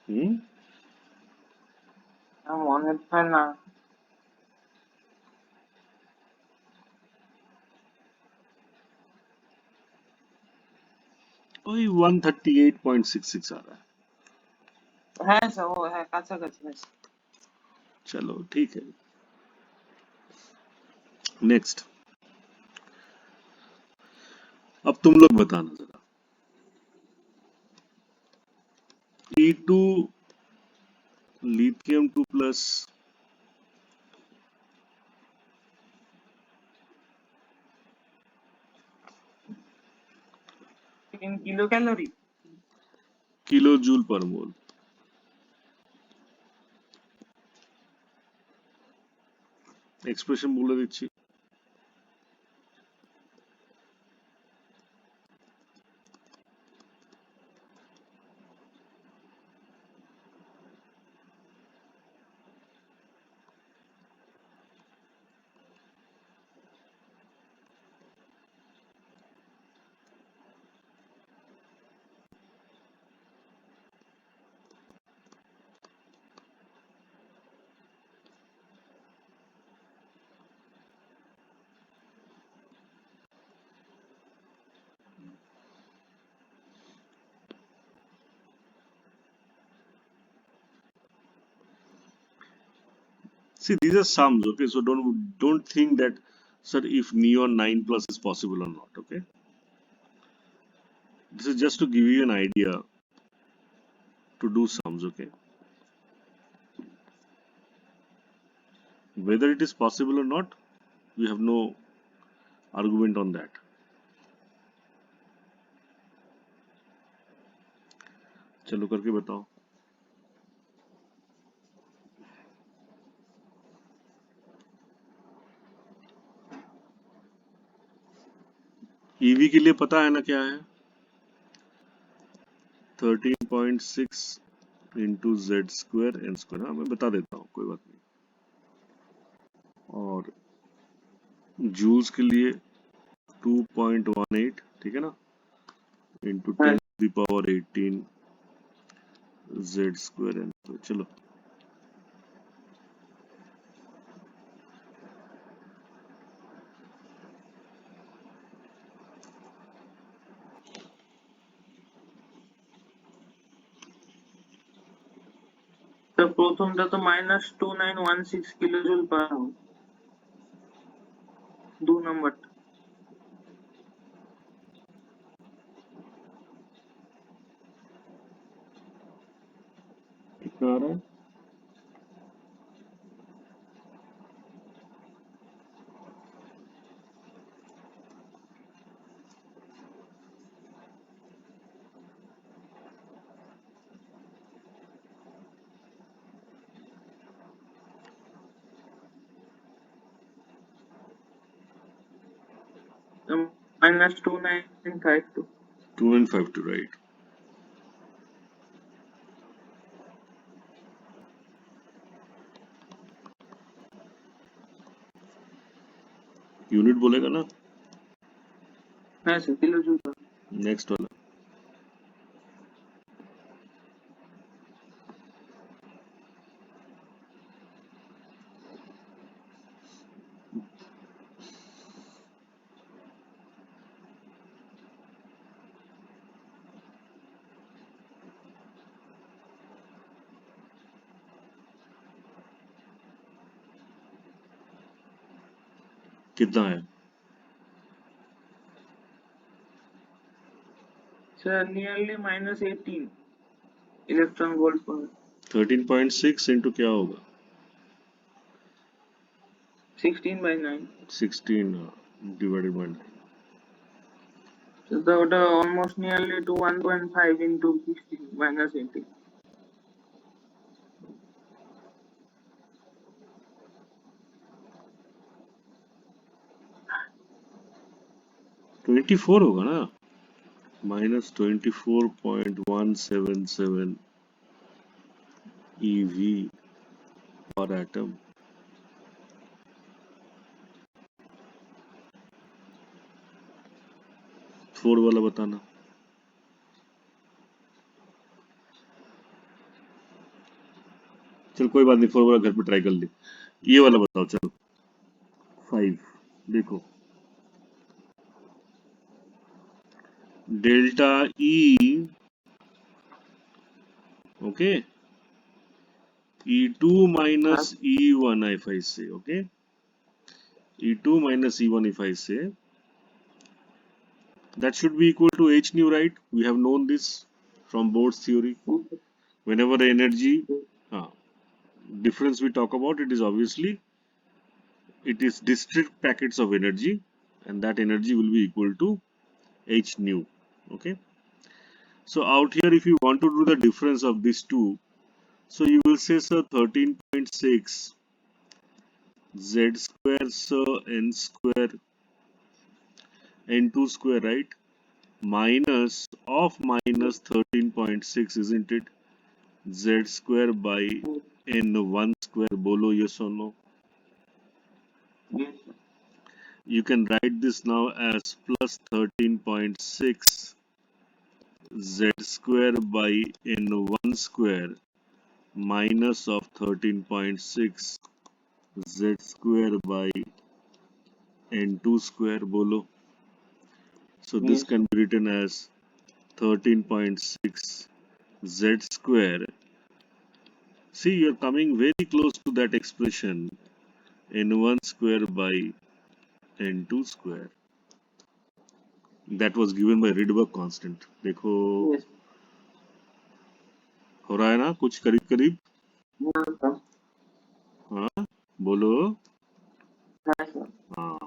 Speaker 1: হুম,
Speaker 2: মনে হয় না।
Speaker 1: ওই 138.66 आ रहा है।
Speaker 2: হ্যাঁ স্যার, ও হ্যাঁ কাছাকাছি আছে।
Speaker 1: चलो ठीक है, नेक्स्ट। अब तुम लोग बताना जरा, E2 lithium 2 plus
Speaker 2: in kilo calorie.
Speaker 1: Kilo joule पर मोल, एक्सप्रेशन बोले দিচ্ছি। See, these are sums, okay? So don't think that, sir, if neon 9 plus is possible or not, okay? This is just to give you an idea to do sums, okay? Whether it is possible or not, we have no argument on that. चलो करके बताओ। EV के लिए पता है ना क्या है, 13.6 into Z square n square, हाँ मैं बता देता हूँ, कोई बात नहीं। और जूल्स के लिए 2.18, ठीक है ना, into 10⁻18 Z square n square. चलो
Speaker 2: তো প্রথমটা তো -2916 কিলো জুল পার আওয়ার। 2 নম্বরটা
Speaker 1: कितना आ रहा है,
Speaker 2: minus 2952.
Speaker 1: 2952, right? यूनिट बोलेगा ना
Speaker 2: हाँ सर, किलो जूल।
Speaker 1: नेक्स्ट वाला। कितना है?
Speaker 2: Sir, nearly minus 18 electron volt per
Speaker 1: 13.6 into क्या होगा?
Speaker 2: 16/9.
Speaker 1: 16 divided by 9.
Speaker 2: So the almost nearly to 1.5 into 16 minus 18.
Speaker 1: 24 होगा ना, minus 24.177 EV per atom. Four वाला बताना। चल कोई बात नहीं, फोर वाला घर पे ट्राई कर ले। ये वाला बताओ चलो। 5 देखो, delta E, okay, E2 minus E1 if I say, okay, E2 minus E1 if I say, that should be equal to h nu, right? We have known this from Bohr's theory. Whenever the energy difference we talk about, it is obviously, it is discrete packets of energy, and that energy will be equal to h nu, okay. So out here, if you want to do the difference of these two, so you will say, sir, 13.6 z square, sir, n square, n2 square, right? Minus of minus 13.6, isn't it? Z square by n1 square. Bolo, yes or no?
Speaker 2: Yes.
Speaker 1: You can write this now as plus 13.6 z square by n1 square minus of 13.6 z square by n2 square. Bolo. So this
Speaker 2: Yes.
Speaker 1: can be written as 13.6 z square. See, you're coming very close to that expression, n1 square by n2 square. That was given by Rydberg constant. देखो
Speaker 2: Yes.
Speaker 1: हो रहा है ना कुछ करीब करीब?
Speaker 2: हाँ sir.
Speaker 1: हाँ बोलो।
Speaker 2: हाँ sir.
Speaker 1: हाँ।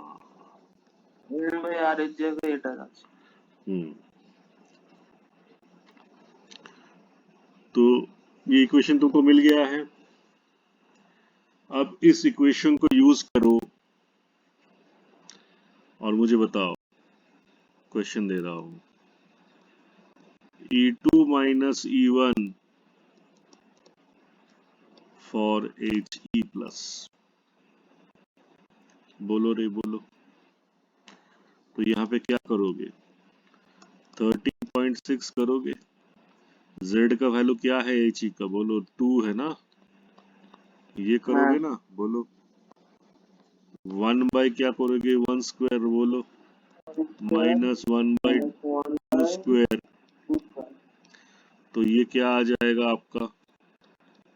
Speaker 2: N by R is जगह এটা আছে।
Speaker 1: तो ये इक्वेशन तुमको मिल गया है। अब इस इक्वेशन को यूज करो और मुझे बताओ, क्वेश्चन दे रहा हूं, E2 minus E1 for He plus। बोलो रे बोलो। तो यहाँ पे क्या करोगे? 13.6 करोगे, Z का वैल्यू क्या है He का? बोलो 2 है ना, ये करोगे ना, बोलो 1 बाय क्या करोगे? 1 स्क्वायर, बोलो माइनस 1 बाय 2 स्क्वायर, तो ये क्या आ जाएगा आपका?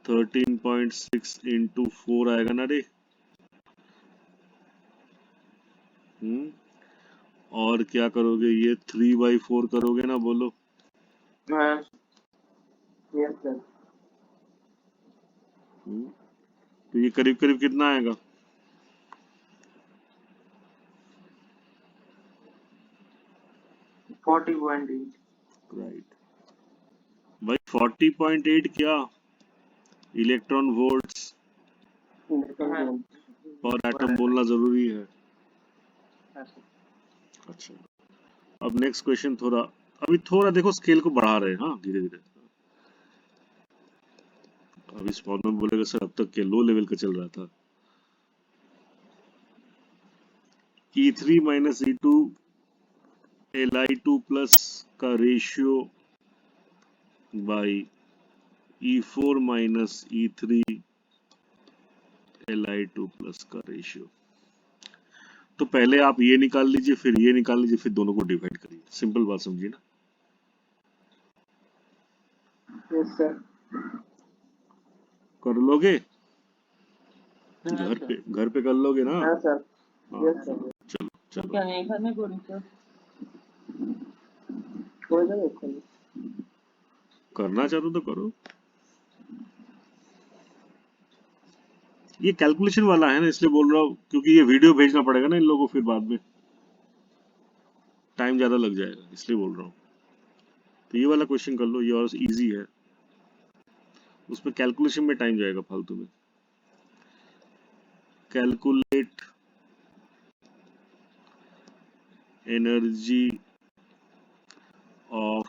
Speaker 1: 13.6 इंटू 4 आएगा ना रे। और क्या करोगे? ये 3 बाई 4 करोगे ना, बोलो।
Speaker 2: Yes sir.
Speaker 1: तो ये करीब करीब कितना आएगा?
Speaker 2: 40.8.
Speaker 1: राइट भाई, 40.8 क्या? इलेक्ट्रॉन वोल्ट्स पर एटम बोलना जरूरी है। अच्छा, अब नेक्स्ट क्वेश्चन थोड़ा, अभी थोड़ा देखो स्केल को बढ़ा रहे हैं, हाँ धीरे धीरे। अभी स्पॉन में बोलेगा सर अब तक के लो लेवल का चल रहा था। E3 minus E2 Li2 plus का ratio by E4 minus E3 Li2 plus का रेशियो। तो पहले आप ये निकाल लीजिए, फिर ये निकाल लीजिए, फिर दोनों को डिवाइड करिए। सिंपल बात समझिए ना।
Speaker 2: Yes sir.
Speaker 1: कर लोगे?
Speaker 2: हाँ
Speaker 1: घर
Speaker 2: सर।
Speaker 1: पे कर लोगे ना?
Speaker 2: हाँ सर।
Speaker 1: हाँ
Speaker 2: यस सर।
Speaker 1: चलो चलो।
Speaker 2: क्या नहीं करने को नहीं सर? कोई ना देखो।
Speaker 1: करना चाहो तो करो। ये कैलकुलेशन वाला है ना, इसलिए बोल रहा हूँ, क्योंकि ये वीडियो भेजना पड़ेगा ना इन लोगों को, फिर बाद में टाइम ज्यादा लग जाएगा, इसलिए बोल रहा हूँ। तो ये वाला क्वेश्चन कर लो, ये और इजी है, उसमें कैलकुलेशन में टाइम जाएगा फालतू में। Calculate energy of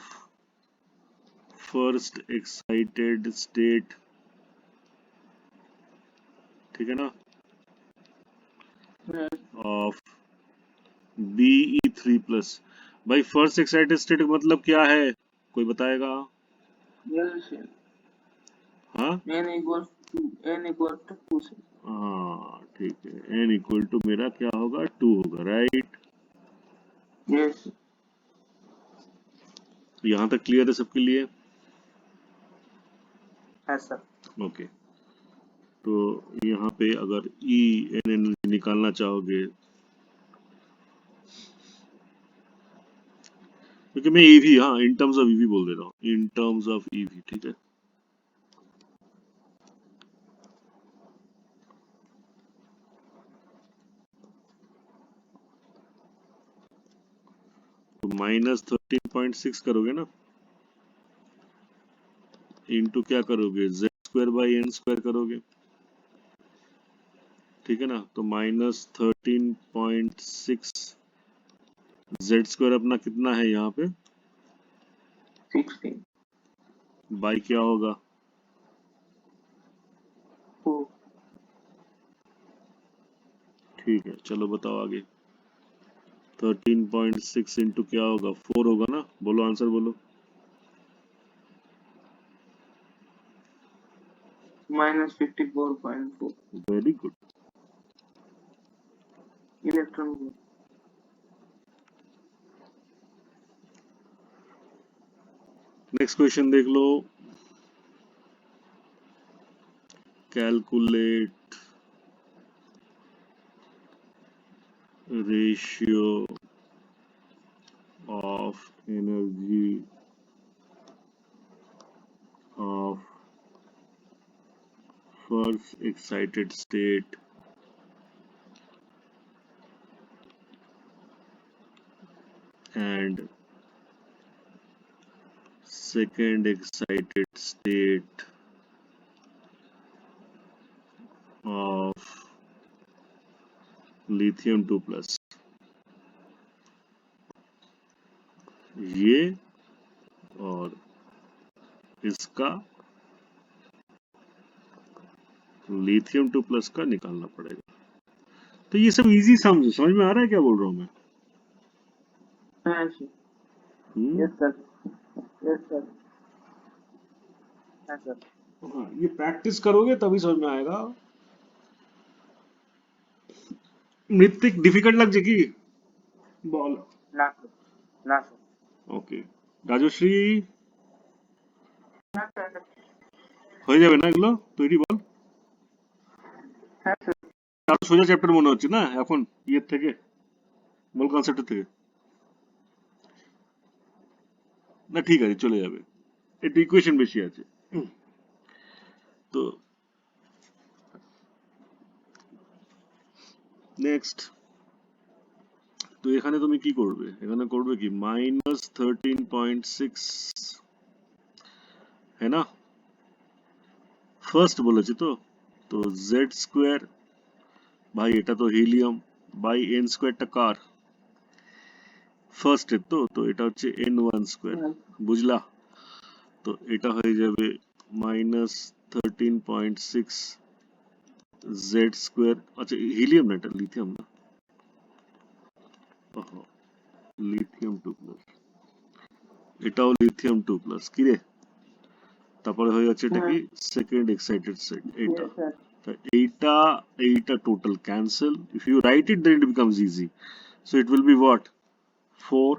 Speaker 1: first excited state, ठीक है ना, ऑफ BE3 प्लस। भाई फर्स्ट एक्साइटेड स्टेट का मतलब क्या है, कोई बताएगा?
Speaker 2: Yes sir.
Speaker 1: हाँ
Speaker 2: n equals to two sir.
Speaker 1: हाँ ठीक है, n इक्वल टू मेरा क्या होगा, 2 होगा, राइट।
Speaker 2: यस
Speaker 1: यहाँ तक क्लियर है सबके लिए?
Speaker 2: है सर।
Speaker 1: ओके, तो यहाँ पे अगर E n एनर्जी निकालना चाहोगे, क्योंकि मैं EV, हाँ इन टर्म्स ऑफ EV बोल दे रहा हूँ, इन टर्म्स ऑफ EV, ठीक है। तो -13.6 करोगे ना, इनटू क्या करोगे, Z²/n² करोगे, ठीक है ना। तो -13.6 Z² अपना कितना है यहाँ पे,
Speaker 2: 16
Speaker 1: बाई क्या होगा,
Speaker 2: 4
Speaker 1: ठीक है। चलो बताओ आगे। 13.6 इंटू क्या होगा, 4 होगा ना, बोलो आंसर बोलो।
Speaker 2: -54.4
Speaker 1: very good.
Speaker 2: Electron volt.
Speaker 1: Next question देख लो। Calculate ratio of energy of first excited state and second excited state of lithium 2 plus। ये और इसका लिथियम 2 प्लस का निकालना पड़ेगा। तो ये सब इजी समझ में आ रहा है क्या बोल रहा हूँ मैं?
Speaker 2: हाँ sir. Yes sir. Yes sir. हाँ सर।
Speaker 1: हाँ, ये प्रैक्टिस करोगे तभी समझ में आएगा। मृतिक डिफिकल्ट लग जाएगी बॉल।
Speaker 2: ना सर। ना सर।
Speaker 1: ओके राजश्री
Speaker 2: না স্যার।
Speaker 1: হয়ে যাবে না এগুলো তৈরি, বল।
Speaker 2: হ্যাঁ স্যার।
Speaker 1: আরো সোজা চ্যাপ্টার মনে হচ্ছে না এখন ইয়ের থেকে, মূল কনসেপ্টের থেকে। না ঠিক আছে, চলে যাবে, একটু ইকুয়েশন বেশি আছে। তো নেক্সট, তো এখানে তুমি কি করবে, এখানে করবে কি -13.6, है ना, ফার্স্ট বলেছি তো। তো Z², ভাই এটা তো হিলিয়াম, বাই n² টা কার, ফার্স্ট স্টেপ তো এটা হচ্ছে n1 স্কয়ার, বুঝলা? তো এটা হয়ে যাবে -13.6 জেড স্কয়ার। আচ্ছা হিলিয়াম না, এটা লিথিয়াম না, লিথিয়াম 2+, এটাও লিথিয়াম 2+, কি রে? তারপরে হয়ে যাচ্ছে এটা কি সেকেন্ড এক্সাইটেড সেট, এটা। তা এইটা এইটা total cancel, if you write it then it becomes easy, so it will be what, 4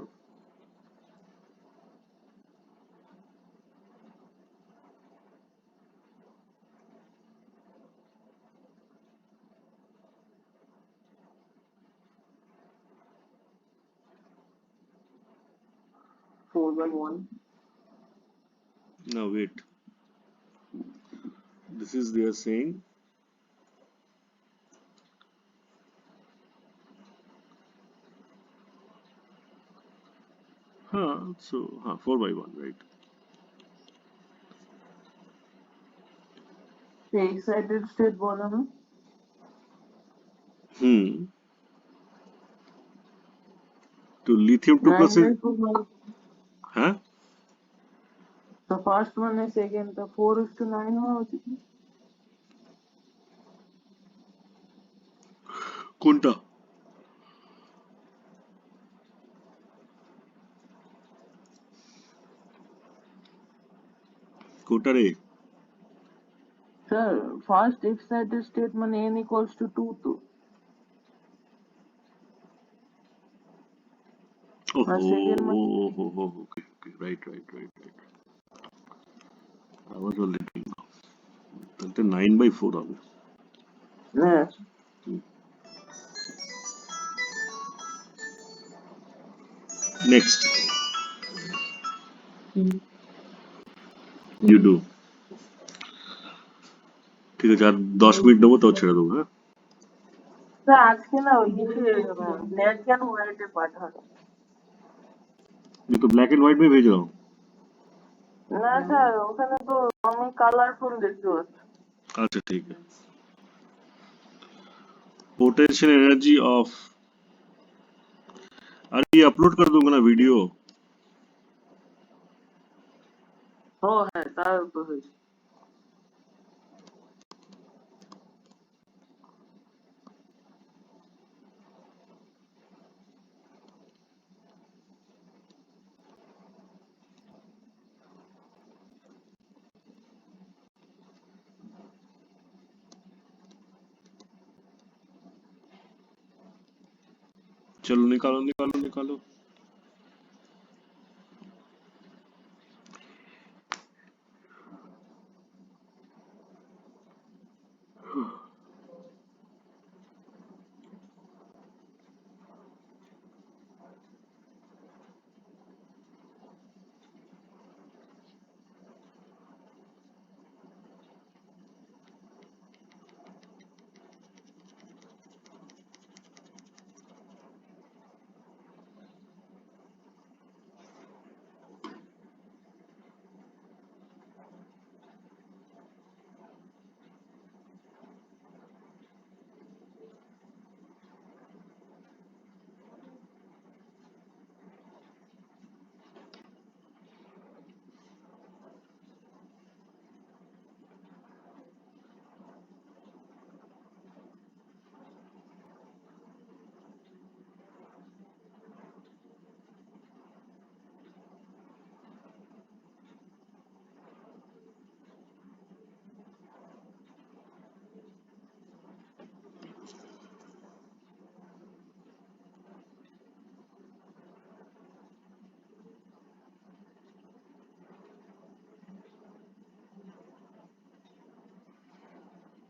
Speaker 2: 4/1.
Speaker 1: now wait, this is they are saying so 4/1, right?
Speaker 2: Excited state बोला ना?
Speaker 1: hmm to lithium 2+
Speaker 2: 9
Speaker 1: is,
Speaker 2: by 4.
Speaker 1: হ্যাঁ
Speaker 2: The first one is second, the 4:9 हुआ उचित है?
Speaker 1: কোনটা? কোনটা রে?
Speaker 2: Sir, first excited state মানে n equals to 2 to. R second মানে
Speaker 1: Okay, right. I was a little, তাহলে 9/4 হবে।
Speaker 2: yes.
Speaker 1: Next you do. ঠিক আছে, আর 10 মিনিট নেবো, তাও ছেড়ে দেবো, হ্যাঁ?
Speaker 2: স্যার আজকে না ওই কিছু ব্ল্যাক এন্ড হোয়াইটে পাঠান।
Speaker 1: ये तो ब्लैक एंड व्हाइट में भेज रहा हूँ।
Speaker 2: না স্যার ওখানে তো আমি কালারফুল দেখতে পাচ্ছি।
Speaker 1: अच्छा ठीक है। पोटेंशियल एनर्जी ऑफ, अरे ये अपलोड कर दूंगा ना वीडियो।
Speaker 2: ও হ্যাঁ তার তো হয়েছে।
Speaker 1: चलो निकालो।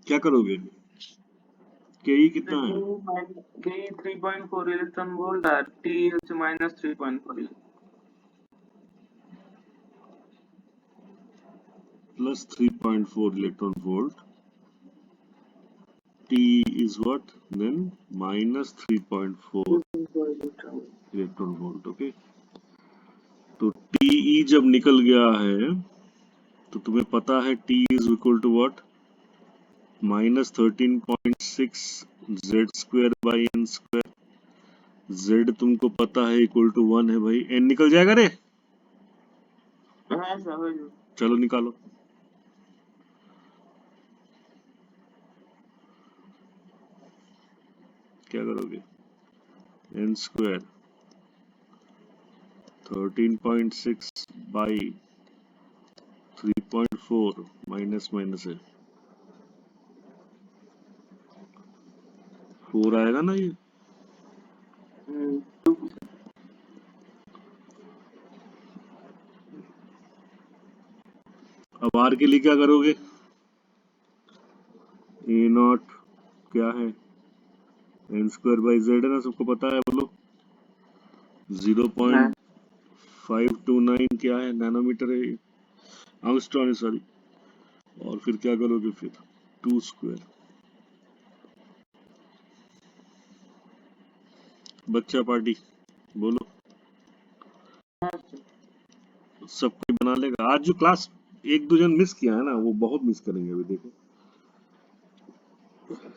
Speaker 1: क्या करोगे? के कितना है?
Speaker 2: के 3.4 ইলেকট্রন ভোল্ট আর টি হচ্ছে -3.4
Speaker 1: Plus 3.4 electron volt. T is what? Then minus 3.4
Speaker 2: electron.
Speaker 1: Electron volt. Okay, तो TE जब निकल गया है तो तुम्हें पता है T is equal to what, -13.6 Z² by N²। Z तुमको पता है इक्वल टू 1 है भाई, n निकल जाएगा रे।
Speaker 2: हाँ समझ लो।
Speaker 1: चलो निकालो। क्या करोगे? n square 13.6 by 3.4 minus minus है 4 आएगा ना ये। अब r के लिए क्या करोगे? a नॉट क्या है? n स्क्वायर बाई z है ना, सबको पता है, बोलो। 0.529 क्या है? नैनोमीटर है, आंगस्ट्रॉन है सॉरी। और फिर क्या करोगे फिर? 2 स्क्वायर। बच्चा पार्टी बोलो, सब कोई बना लेगा। आज जो क्लास एक दो जन मिस किया है ना, वो बहुत मिस करेंगे अभी, देखो।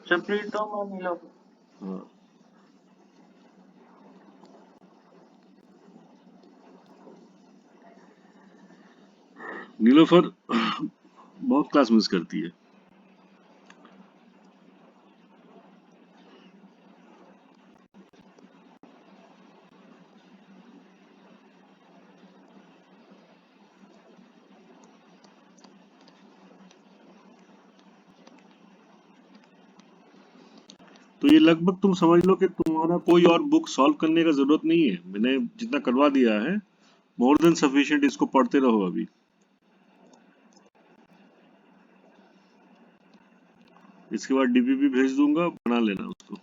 Speaker 2: चप्रीटो में मिलो।
Speaker 1: हाँ नीलोफर बहुत क्लास मिस करती है। तो ये लगभग तुम समझ लो कि तुम्हारा कोई और बुक सॉल्व करने का जरूरत नहीं है, मैंने जितना करवा दिया है मोर देन सफिशिएंट। इसको पढ़ते रहो अभी। इसके बाद डीपीपी भेज दूंगा, बना लेना उसको।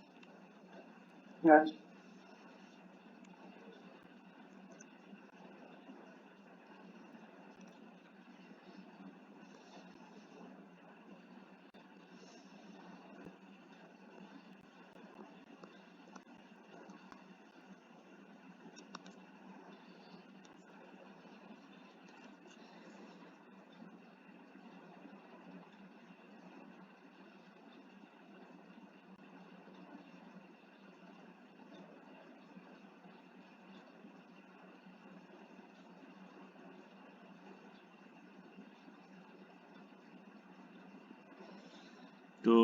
Speaker 1: तो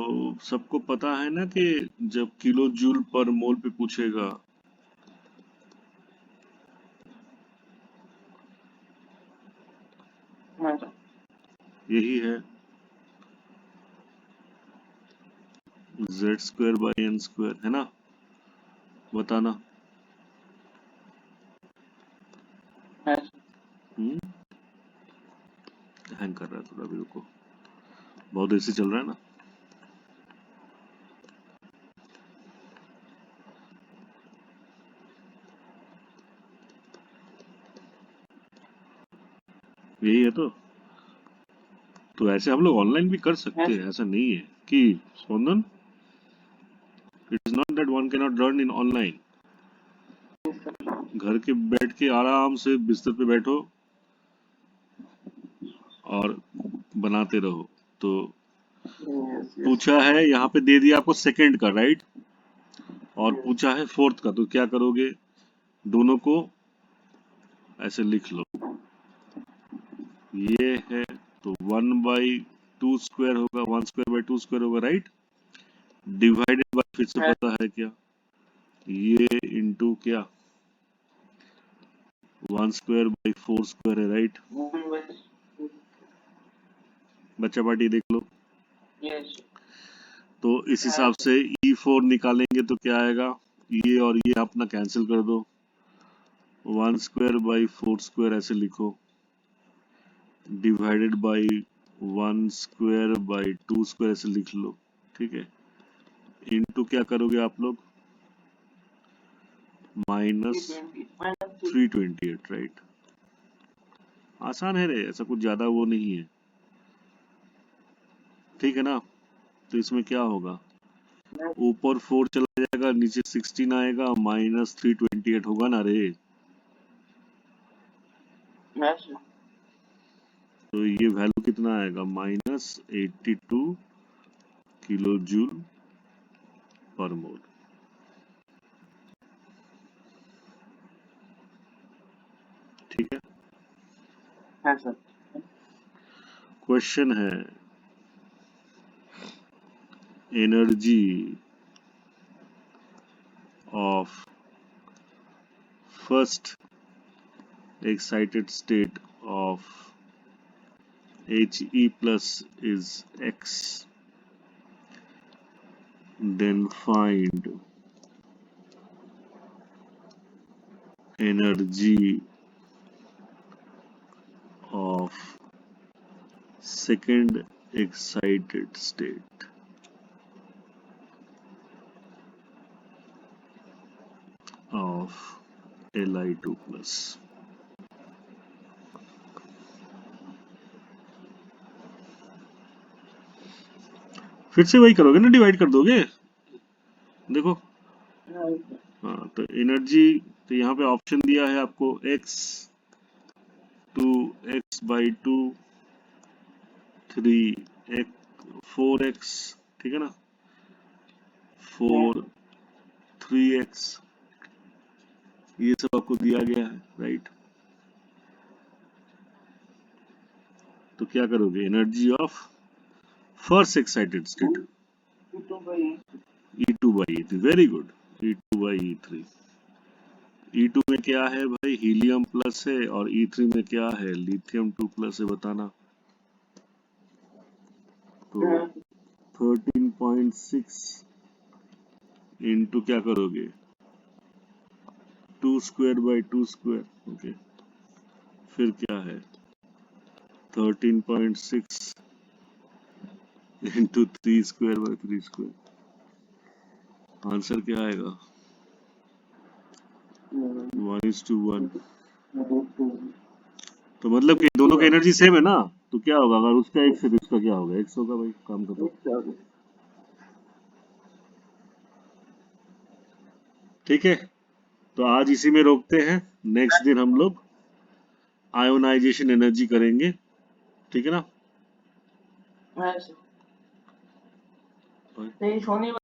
Speaker 1: सबको पता है ना कि जब किलो जूल पर मोल पे पूछेगा, यही है z square by n square, है ना? बताना। हैंग कर रहा है थोड़ा, अभी रुको, बहुत ऐसे चल रहा है ना। यही है तो ऐसे हम लोग ऑनलाइन भी कर सकते हैं, ऐसा नहीं है कि Spandan, it is not that one can not learn in online. घर के बैठ के आराम से बिस्तर पे बैठो और बनाते रहो। तो पूछा है यहाँ पे, दे दिया आपको सेकंड का, राइट? और पूछा है फोर्थ का, तो क्या करोगे? दोनों को ऐसे लिख लो। ये है तो 1/2 स्क्वायर होगा, 1 स्क्वायर बाई 2 स्क्वायर होगा, राइट? डिवाइडेड बाय, फिर से पता है क्या, ये इंटू क्या, 1 स्क्वायर बाई 4 स्क्वायर है, राइट? बच्चा पार्टी देख लो। तो इस हिसाब से E4 निकालेंगे तो क्या आएगा? ये और ये अपना कैंसिल कर दो, 1 स्क्वायर बाई 4 स्क्वायर ऐसे लिखो, divided by 1 square by 2 square ऐसे लिख लो, ठीक है? इनटू क्या करोगे आप लोग? Minus 328, right? आसान है रे, ऐसा कुछ ज्यादा वो नहीं है, ठीक है ना? तो इसमें क्या होगा? ऊपर 4 चला जाएगा, नीचे 16 आएगा, माइनस 328 होगा ना रे। तो ये वैल्यू कितना आएगा? माइनस 82 किलो जूल पर मोल।
Speaker 2: हाँ सर।
Speaker 1: क्वेश्चन है energy of first excited state of He plus is X, then find energy of second excited state of Li2 plus. फिर से वही करोगे ना, डिवाइड कर दोगे। देखो हाँ, तो एनर्जी, तो यहाँ पे ऑप्शन दिया है आपको x to x by 2 4x, ठीक है ना, 4 3x, ये सब आपको दिया गया है, राइट। तो क्या करोगे, energy of first excited state E2 by E3, very good, E2 by E3। E2 में क्या है भाई, हीलियम प्लस है, और E3 में क्या है, लिथियम 2 प्लस है, बताना। तो 13.6 इंटू क्या करोगे, 2 स्क्वायर बाई 2 स्क्वायर, ओके। फिर क्या है 13.6 into 3 square by 3 square, answer क्या आएगा, 1:1। तो मतलब कि दोनों का एनर्जी सेम है ना, तो क्या होगा, अगर उसका x है तो इसका क्या होगा, x होगा भाई, काम खत्म। ठीक है, तो आज इसी में रोकते हैं, नेक्स्ट दिन हम लोग आयोनाइजेशन एनर्जी करेंगे, ठीक है ना।
Speaker 2: हाँ सर। तो ये शनिवार